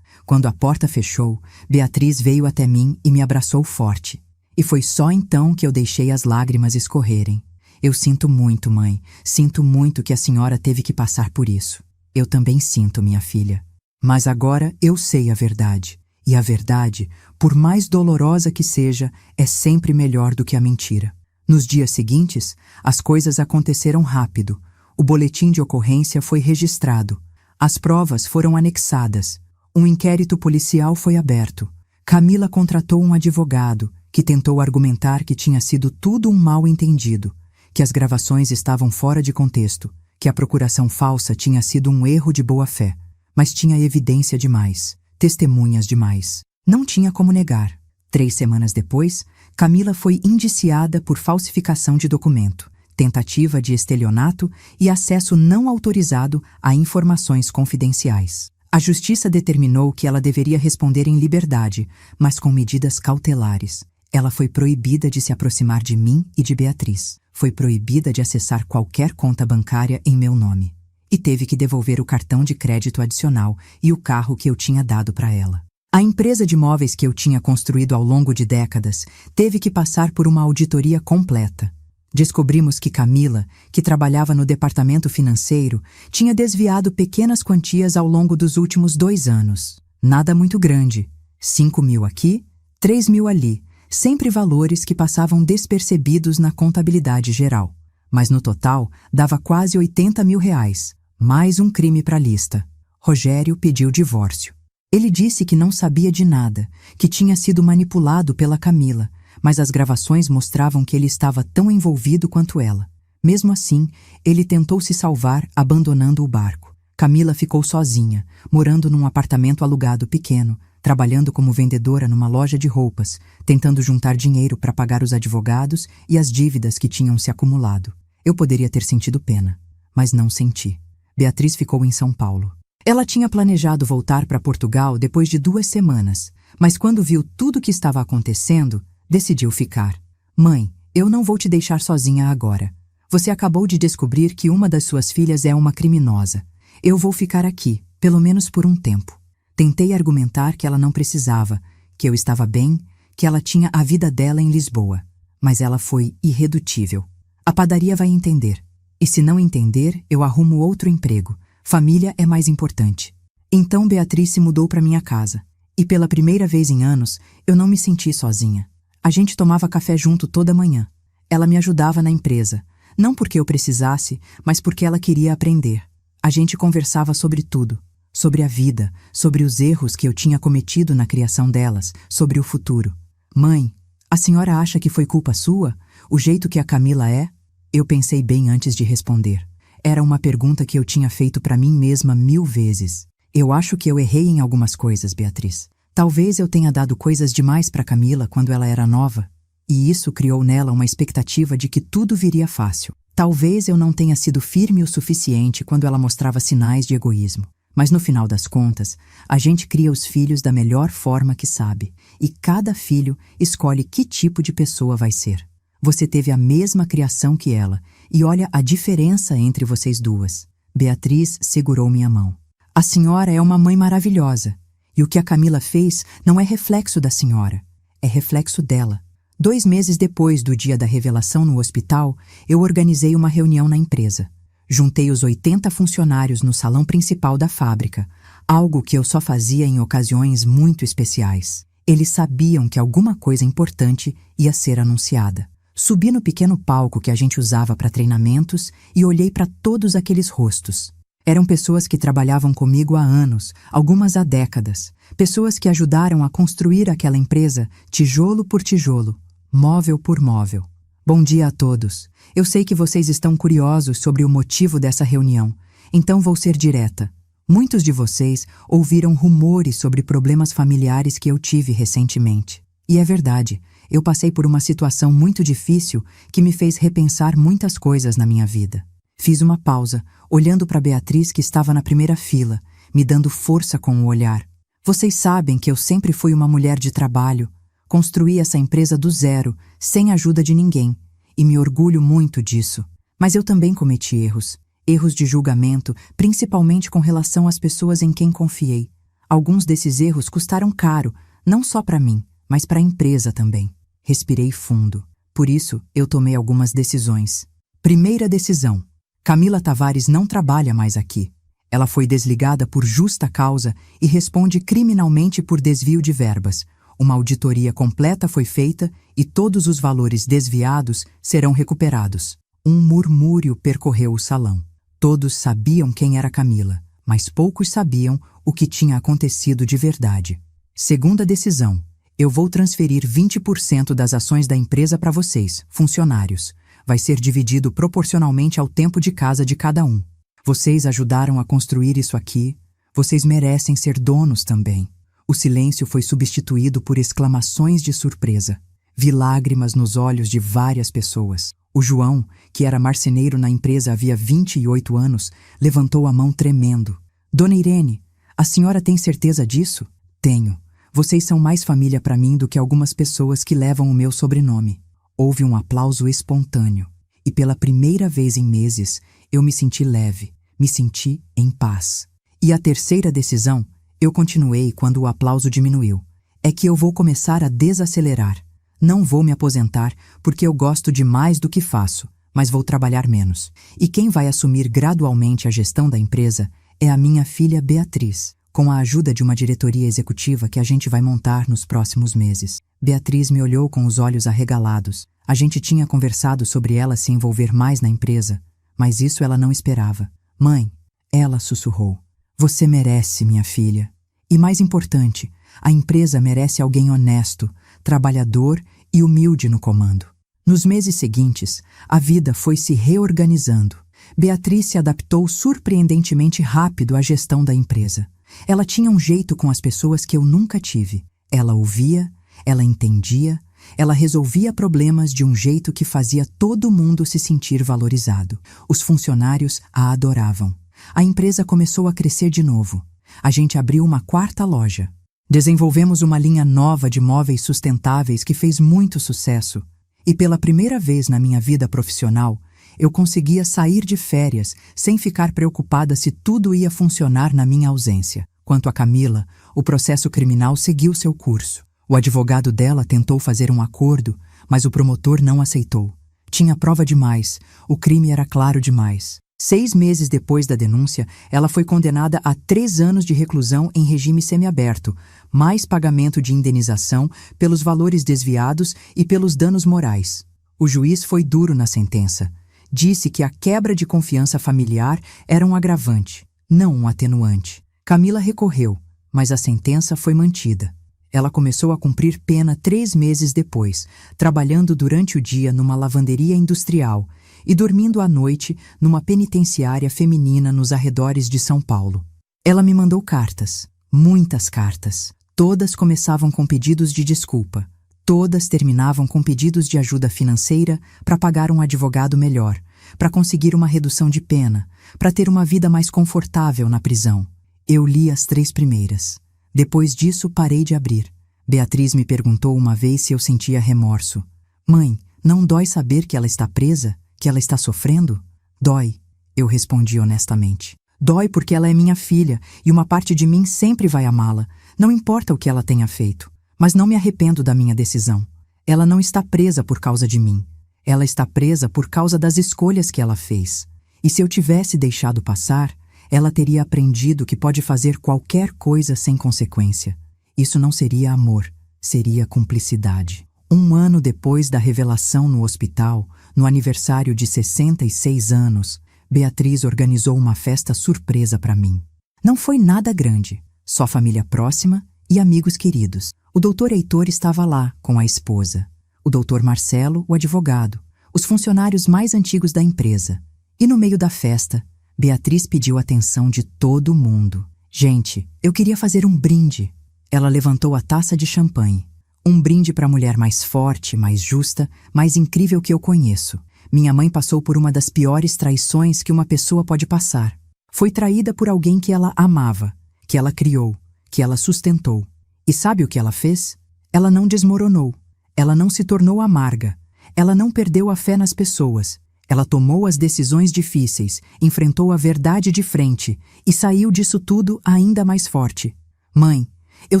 Quando a porta fechou, Beatriz veio até mim e me abraçou forte. E foi só então que eu deixei as lágrimas escorrerem. Eu sinto muito, mãe. Sinto muito que a senhora teve que passar por isso. Eu também sinto, minha filha. Mas agora eu sei a verdade. E a verdade, por mais dolorosa que seja, é sempre melhor do que a mentira. Nos dias seguintes, as coisas aconteceram rápido. O boletim de ocorrência foi registrado. As provas foram anexadas. Um inquérito policial foi aberto. Camila contratou um advogado, que tentou argumentar que tinha sido tudo um mal-entendido, que as gravações estavam fora de contexto, que a procuração falsa tinha sido um erro de boa-fé. Mas tinha evidência demais, testemunhas demais. Não tinha como negar. 3 semanas depois, Camila foi indiciada por falsificação de documento, tentativa de estelionato e acesso não autorizado a informações confidenciais. A justiça determinou que ela deveria responder em liberdade, mas com medidas cautelares. Ela foi proibida de se aproximar de mim e de Beatriz. Foi proibida de acessar qualquer conta bancária em meu nome. E teve que devolver o cartão de crédito adicional e o carro que eu tinha dado para ela. A empresa de móveis que eu tinha construído ao longo de décadas teve que passar por uma auditoria completa. Descobrimos que Camila, que trabalhava no departamento financeiro, tinha desviado pequenas quantias ao longo dos últimos 2 anos. Nada muito grande. 5.000 aqui, 3.000 ali. Sempre valores que passavam despercebidos na contabilidade geral. Mas no total, dava quase R$80.000. Mais um crime para a lista. Rogério pediu divórcio. Ele disse que não sabia de nada, que tinha sido manipulado pela Camila, mas as gravações mostravam que ele estava tão envolvido quanto ela. Mesmo assim, ele tentou se salvar abandonando o barco. Camila ficou sozinha, morando num apartamento alugado pequeno, trabalhando como vendedora numa loja de roupas, tentando juntar dinheiro para pagar os advogados e as dívidas que tinham se acumulado. Eu poderia ter sentido pena, mas não senti. Beatriz ficou em São Paulo. Ela tinha planejado voltar para Portugal depois de 2 semanas, mas quando viu tudo o que estava acontecendo, decidiu ficar. Mãe, eu não vou te deixar sozinha agora. Você acabou de descobrir que uma das suas filhas é uma criminosa. Eu vou ficar aqui, pelo menos por um tempo. Tentei argumentar que ela não precisava, que eu estava bem, que ela tinha a vida dela em Lisboa. Mas ela foi irredutível. A padaria vai entender. E se não entender, eu arrumo outro emprego. Família é mais importante. Então Beatriz se mudou para minha casa. E pela primeira vez em anos, eu não me senti sozinha. A gente tomava café junto toda manhã. Ela me ajudava na empresa. Não porque eu precisasse, mas porque ela queria aprender. A gente conversava sobre tudo. Sobre a vida, sobre os erros que eu tinha cometido na criação delas, sobre o futuro. Mãe, a senhora acha que foi culpa sua? O jeito que a Camila é? Eu pensei bem antes de responder. Era uma pergunta que eu tinha feito para mim mesma 1000 vezes. Eu acho que eu errei em algumas coisas, Beatriz. Talvez eu tenha dado coisas demais para Camila quando ela era nova. E isso criou nela uma expectativa de que tudo viria fácil. Talvez eu não tenha sido firme o suficiente quando ela mostrava sinais de egoísmo. Mas no final das contas, a gente cria os filhos da melhor forma que sabe. E cada filho escolhe que tipo de pessoa vai ser. Você teve a mesma criação que ela, e olha a diferença entre vocês duas. Beatriz segurou minha mão. A senhora é uma mãe maravilhosa, e o que a Camila fez não é reflexo da senhora, é reflexo dela. 2 meses depois do dia da revelação no hospital, eu organizei uma reunião na empresa. Juntei os 80 funcionários no salão principal da fábrica, algo que eu só fazia em ocasiões muito especiais. Eles sabiam que alguma coisa importante ia ser anunciada. Subi no pequeno palco que a gente usava para treinamentos e olhei para todos aqueles rostos. Eram pessoas que trabalhavam comigo há anos, algumas há décadas. Pessoas que ajudaram a construir aquela empresa tijolo por tijolo, móvel por móvel. Bom dia a todos. Eu sei que vocês estão curiosos sobre o motivo dessa reunião, então vou ser direta. Muitos de vocês ouviram rumores sobre problemas familiares que eu tive recentemente. E é verdade. Eu passei por uma situação muito difícil que me fez repensar muitas coisas na minha vida. Fiz uma pausa, olhando para Beatriz que estava na primeira fila, me dando força com o olhar. Vocês sabem que eu sempre fui uma mulher de trabalho. Construí essa empresa do zero, sem ajuda de ninguém, e me orgulho muito disso. Mas eu também cometi erros. Erros de julgamento, principalmente com relação às pessoas em quem confiei. Alguns desses erros custaram caro, não só para mim, mas para a empresa também. Respirei fundo. Por isso, eu tomei algumas decisões. Primeira decisão. Camila Tavares não trabalha mais aqui. Ela foi desligada por justa causa e responde criminalmente por desvio de verbas. Uma auditoria completa foi feita e todos os valores desviados serão recuperados. Um murmúrio percorreu o salão. Todos sabiam quem era Camila, mas poucos sabiam o que tinha acontecido de verdade. Segunda decisão. Eu vou transferir 20% das ações da empresa para vocês, funcionários. Vai ser dividido proporcionalmente ao tempo de casa de cada um. Vocês ajudaram a construir isso aqui. Vocês merecem ser donos também. O silêncio foi substituído por exclamações de surpresa. Vi lágrimas nos olhos de várias pessoas. O João, que era marceneiro na empresa havia 28 anos, levantou a mão tremendo. Dona Irene, a senhora tem certeza disso? Tenho. Vocês são mais família para mim do que algumas pessoas que levam o meu sobrenome. Houve um aplauso espontâneo. E pela primeira vez em meses, eu me senti leve, me senti em paz. E a terceira decisão, eu continuei quando o aplauso diminuiu. É que eu vou começar a desacelerar. Não vou me aposentar porque eu gosto demais do que faço, mas vou trabalhar menos. E quem vai assumir gradualmente a gestão da empresa é a minha filha Beatriz, com a ajuda de uma diretoria executiva que a gente vai montar nos próximos meses. Beatriz me olhou com os olhos arregalados. A gente tinha conversado sobre ela se envolver mais na empresa, mas isso ela não esperava. Mãe, ela sussurrou, você merece, minha filha. E mais importante, a empresa merece alguém honesto, trabalhador e humilde no comando. Nos meses seguintes, a vida foi se reorganizando. Beatriz se adaptou surpreendentemente rápido à gestão da empresa. Ela tinha um jeito com as pessoas que eu nunca tive. Ela ouvia, ela entendia, ela resolvia problemas de um jeito que fazia todo mundo se sentir valorizado. Os funcionários a adoravam. A empresa começou a crescer de novo. A gente abriu uma quarta loja. Desenvolvemos uma linha nova de móveis sustentáveis que fez muito sucesso. E pela primeira vez na minha vida profissional, eu conseguia sair de férias sem ficar preocupada se tudo ia funcionar na minha ausência. Quanto a Camila, o processo criminal seguiu seu curso. O advogado dela tentou fazer um acordo, mas o promotor não aceitou. Tinha prova demais, o crime era claro demais. 6 meses depois da denúncia, ela foi condenada a 3 anos de reclusão em regime semiaberto, mais pagamento de indenização pelos valores desviados e pelos danos morais. O juiz foi duro na sentença. Disse que a quebra de confiança familiar era um agravante, não um atenuante. Camila recorreu, mas a sentença foi mantida. Ela começou a cumprir pena 3 meses depois, trabalhando durante o dia numa lavanderia industrial e dormindo à noite numa penitenciária feminina nos arredores de São Paulo. Ela me mandou cartas, muitas cartas. Todas começavam com pedidos de desculpa. Todas terminavam com pedidos de ajuda financeira para pagar um advogado melhor, para conseguir uma redução de pena, para ter uma vida mais confortável na prisão. Eu li as 3 primeiras. Depois disso, parei de abrir. Beatriz me perguntou uma vez se eu sentia remorso. Mãe, não dói saber que ela está presa? Que ela está sofrendo? Dói, eu respondi honestamente. Dói porque ela é minha filha e uma parte de mim sempre vai amá-la, não importa o que ela tenha feito. Mas não me arrependo da minha decisão. Ela não está presa por causa de mim. Ela está presa por causa das escolhas que ela fez. E se eu tivesse deixado passar, ela teria aprendido que pode fazer qualquer coisa sem consequência. Isso não seria amor, seria cumplicidade. 1 ano depois da revelação no hospital, no aniversário de 66 anos, Beatriz organizou uma festa surpresa para mim. Não foi nada grande, só família próxima e amigos queridos. O doutor Heitor estava lá, com a esposa. O doutor Marcelo, o advogado. Os funcionários mais antigos da empresa. E no meio da festa, Beatriz pediu a atenção de todo mundo. Gente, eu queria fazer um brinde. Ela levantou a taça de champanhe. Um brinde para a mulher mais forte, mais justa, mais incrível que eu conheço. Minha mãe passou por uma das piores traições que uma pessoa pode passar. Foi traída por alguém que ela amava, que ela criou, que ela sustentou. E sabe o que ela fez? Ela não desmoronou. Ela não se tornou amarga. Ela não perdeu a fé nas pessoas. Ela tomou as decisões difíceis, enfrentou a verdade de frente e saiu disso tudo ainda mais forte. Mãe, eu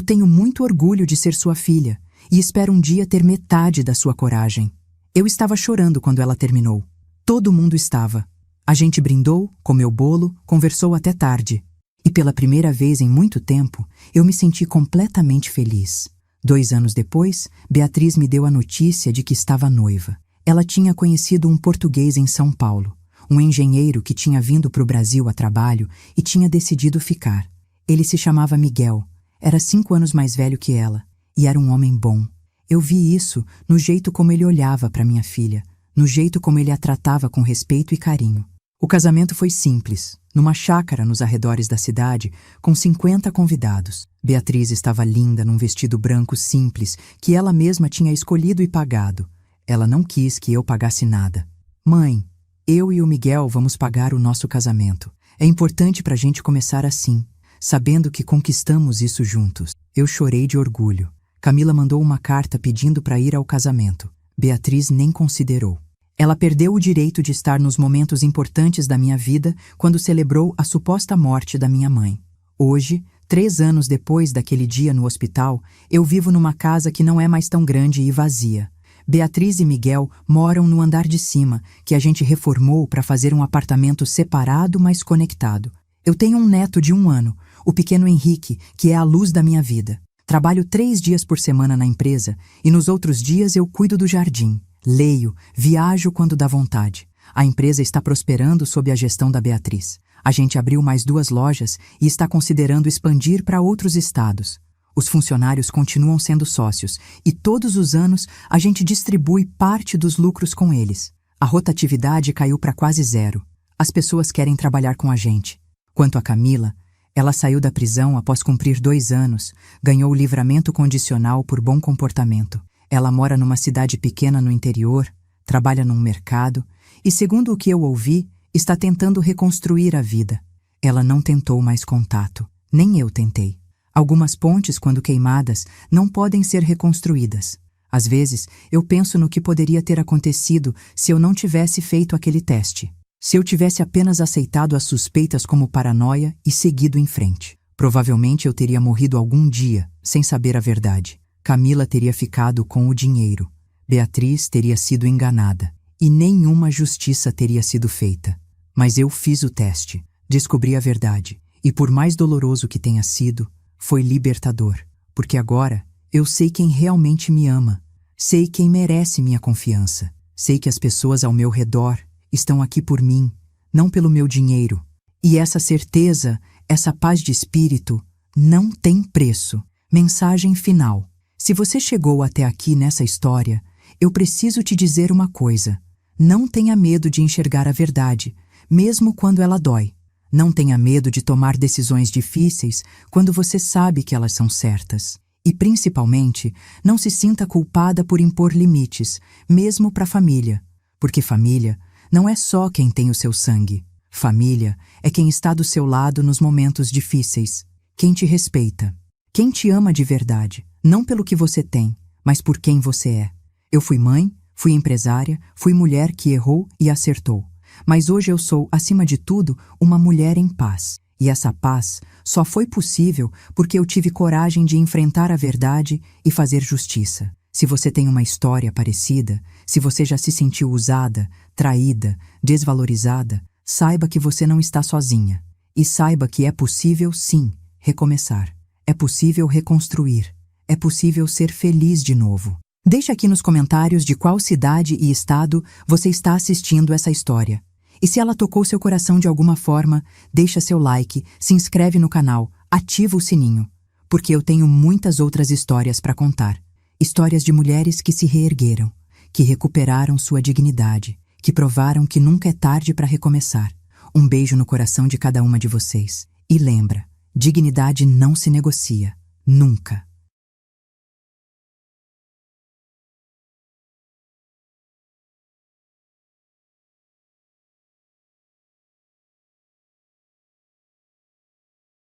tenho muito orgulho de ser sua filha e espero um dia ter metade da sua coragem. Eu estava chorando quando ela terminou. Todo mundo estava. A gente brindou, comeu bolo, conversou até tarde. E pela primeira vez em muito tempo, eu me senti completamente feliz. 2 anos depois, Beatriz me deu a notícia de que estava noiva. Ela tinha conhecido um português em São Paulo, um engenheiro que tinha vindo para o Brasil a trabalho e tinha decidido ficar. Ele se chamava Miguel, era 5 anos mais velho que ela, e era um homem bom. Eu vi isso no jeito como ele olhava para minha filha, no jeito como ele a tratava com respeito e carinho. O casamento foi simples, numa chácara nos arredores da cidade, com 50 convidados. Beatriz estava linda num vestido branco simples que ela mesma tinha escolhido e pagado. Ela não quis que eu pagasse nada. Mãe, eu e o Miguel vamos pagar o nosso casamento. É importante pra gente começar assim, sabendo que conquistamos isso juntos. Eu chorei de orgulho. Camila mandou uma carta pedindo para ir ao casamento. Beatriz nem considerou. Ela perdeu o direito de estar nos momentos importantes da minha vida quando celebrou a suposta morte da minha mãe. Hoje, 3 anos depois daquele dia no hospital, eu vivo numa casa que não é mais tão grande e vazia. Beatriz e Miguel moram no andar de cima, que a gente reformou para fazer um apartamento separado, mas conectado. Eu tenho um neto de 1 ano, o pequeno Henrique, que é a luz da minha vida. Trabalho 3 dias por semana na empresa e nos outros dias eu cuido do jardim, leio, viajo quando dá vontade. A empresa está prosperando sob a gestão da Beatriz. A gente abriu mais 2 lojas e está considerando expandir para outros estados. Os funcionários continuam sendo sócios e todos os anos a gente distribui parte dos lucros com eles. A rotatividade caiu para quase 0. As pessoas querem trabalhar com a gente. Quanto a Camila, ela saiu da prisão após cumprir 2 anos, ganhou o livramento condicional por bom comportamento. Ela mora numa cidade pequena no interior, trabalha num mercado e, segundo o que eu ouvi, está tentando reconstruir a vida. Ela não tentou mais contato, nem eu tentei. Algumas pontes, quando queimadas, não podem ser reconstruídas. Às vezes, eu penso no que poderia ter acontecido se eu não tivesse feito aquele teste. Se eu tivesse apenas aceitado as suspeitas como paranoia e seguido em frente. Provavelmente eu teria morrido algum dia, sem saber a verdade. Camila teria ficado com o dinheiro. Beatriz teria sido enganada. E nenhuma justiça teria sido feita. Mas eu fiz o teste, descobri a verdade. E por mais doloroso que tenha sido, foi libertador, porque agora eu sei quem realmente me ama, sei quem merece minha confiança, sei que as pessoas ao meu redor estão aqui por mim, não pelo meu dinheiro. E essa certeza, essa paz de espírito, não tem preço. Mensagem final. Se você chegou até aqui nessa história, eu preciso te dizer uma coisa. Não tenha medo de enxergar a verdade, mesmo quando ela dói. Não tenha medo de tomar decisões difíceis quando você sabe que elas são certas. E, principalmente, não se sinta culpada por impor limites, mesmo para a família. Porque família não é só quem tem o seu sangue. Família é quem está do seu lado nos momentos difíceis. Quem te respeita. Quem te ama de verdade. Não pelo que você tem, mas por quem você é. Eu fui mãe, fui empresária, fui mulher que errou e acertou. Mas hoje eu sou, acima de tudo, uma mulher em paz. E essa paz só foi possível porque eu tive coragem de enfrentar a verdade e fazer justiça. Se você tem uma história parecida, se você já se sentiu usada, traída, desvalorizada, saiba que você não está sozinha. E saiba que é possível, sim, recomeçar. É possível reconstruir. É possível ser feliz de novo. Deixe aqui nos comentários de qual cidade e estado você está assistindo essa história. E se ela tocou seu coração de alguma forma, deixa seu like, se inscreve no canal, ativa o sininho. Porque eu tenho muitas outras histórias para contar. Histórias de mulheres que se reergueram, que recuperaram sua dignidade, que provaram que nunca é tarde para recomeçar. Um beijo no coração de cada uma de vocês. E lembra, dignidade não se negocia. Nunca.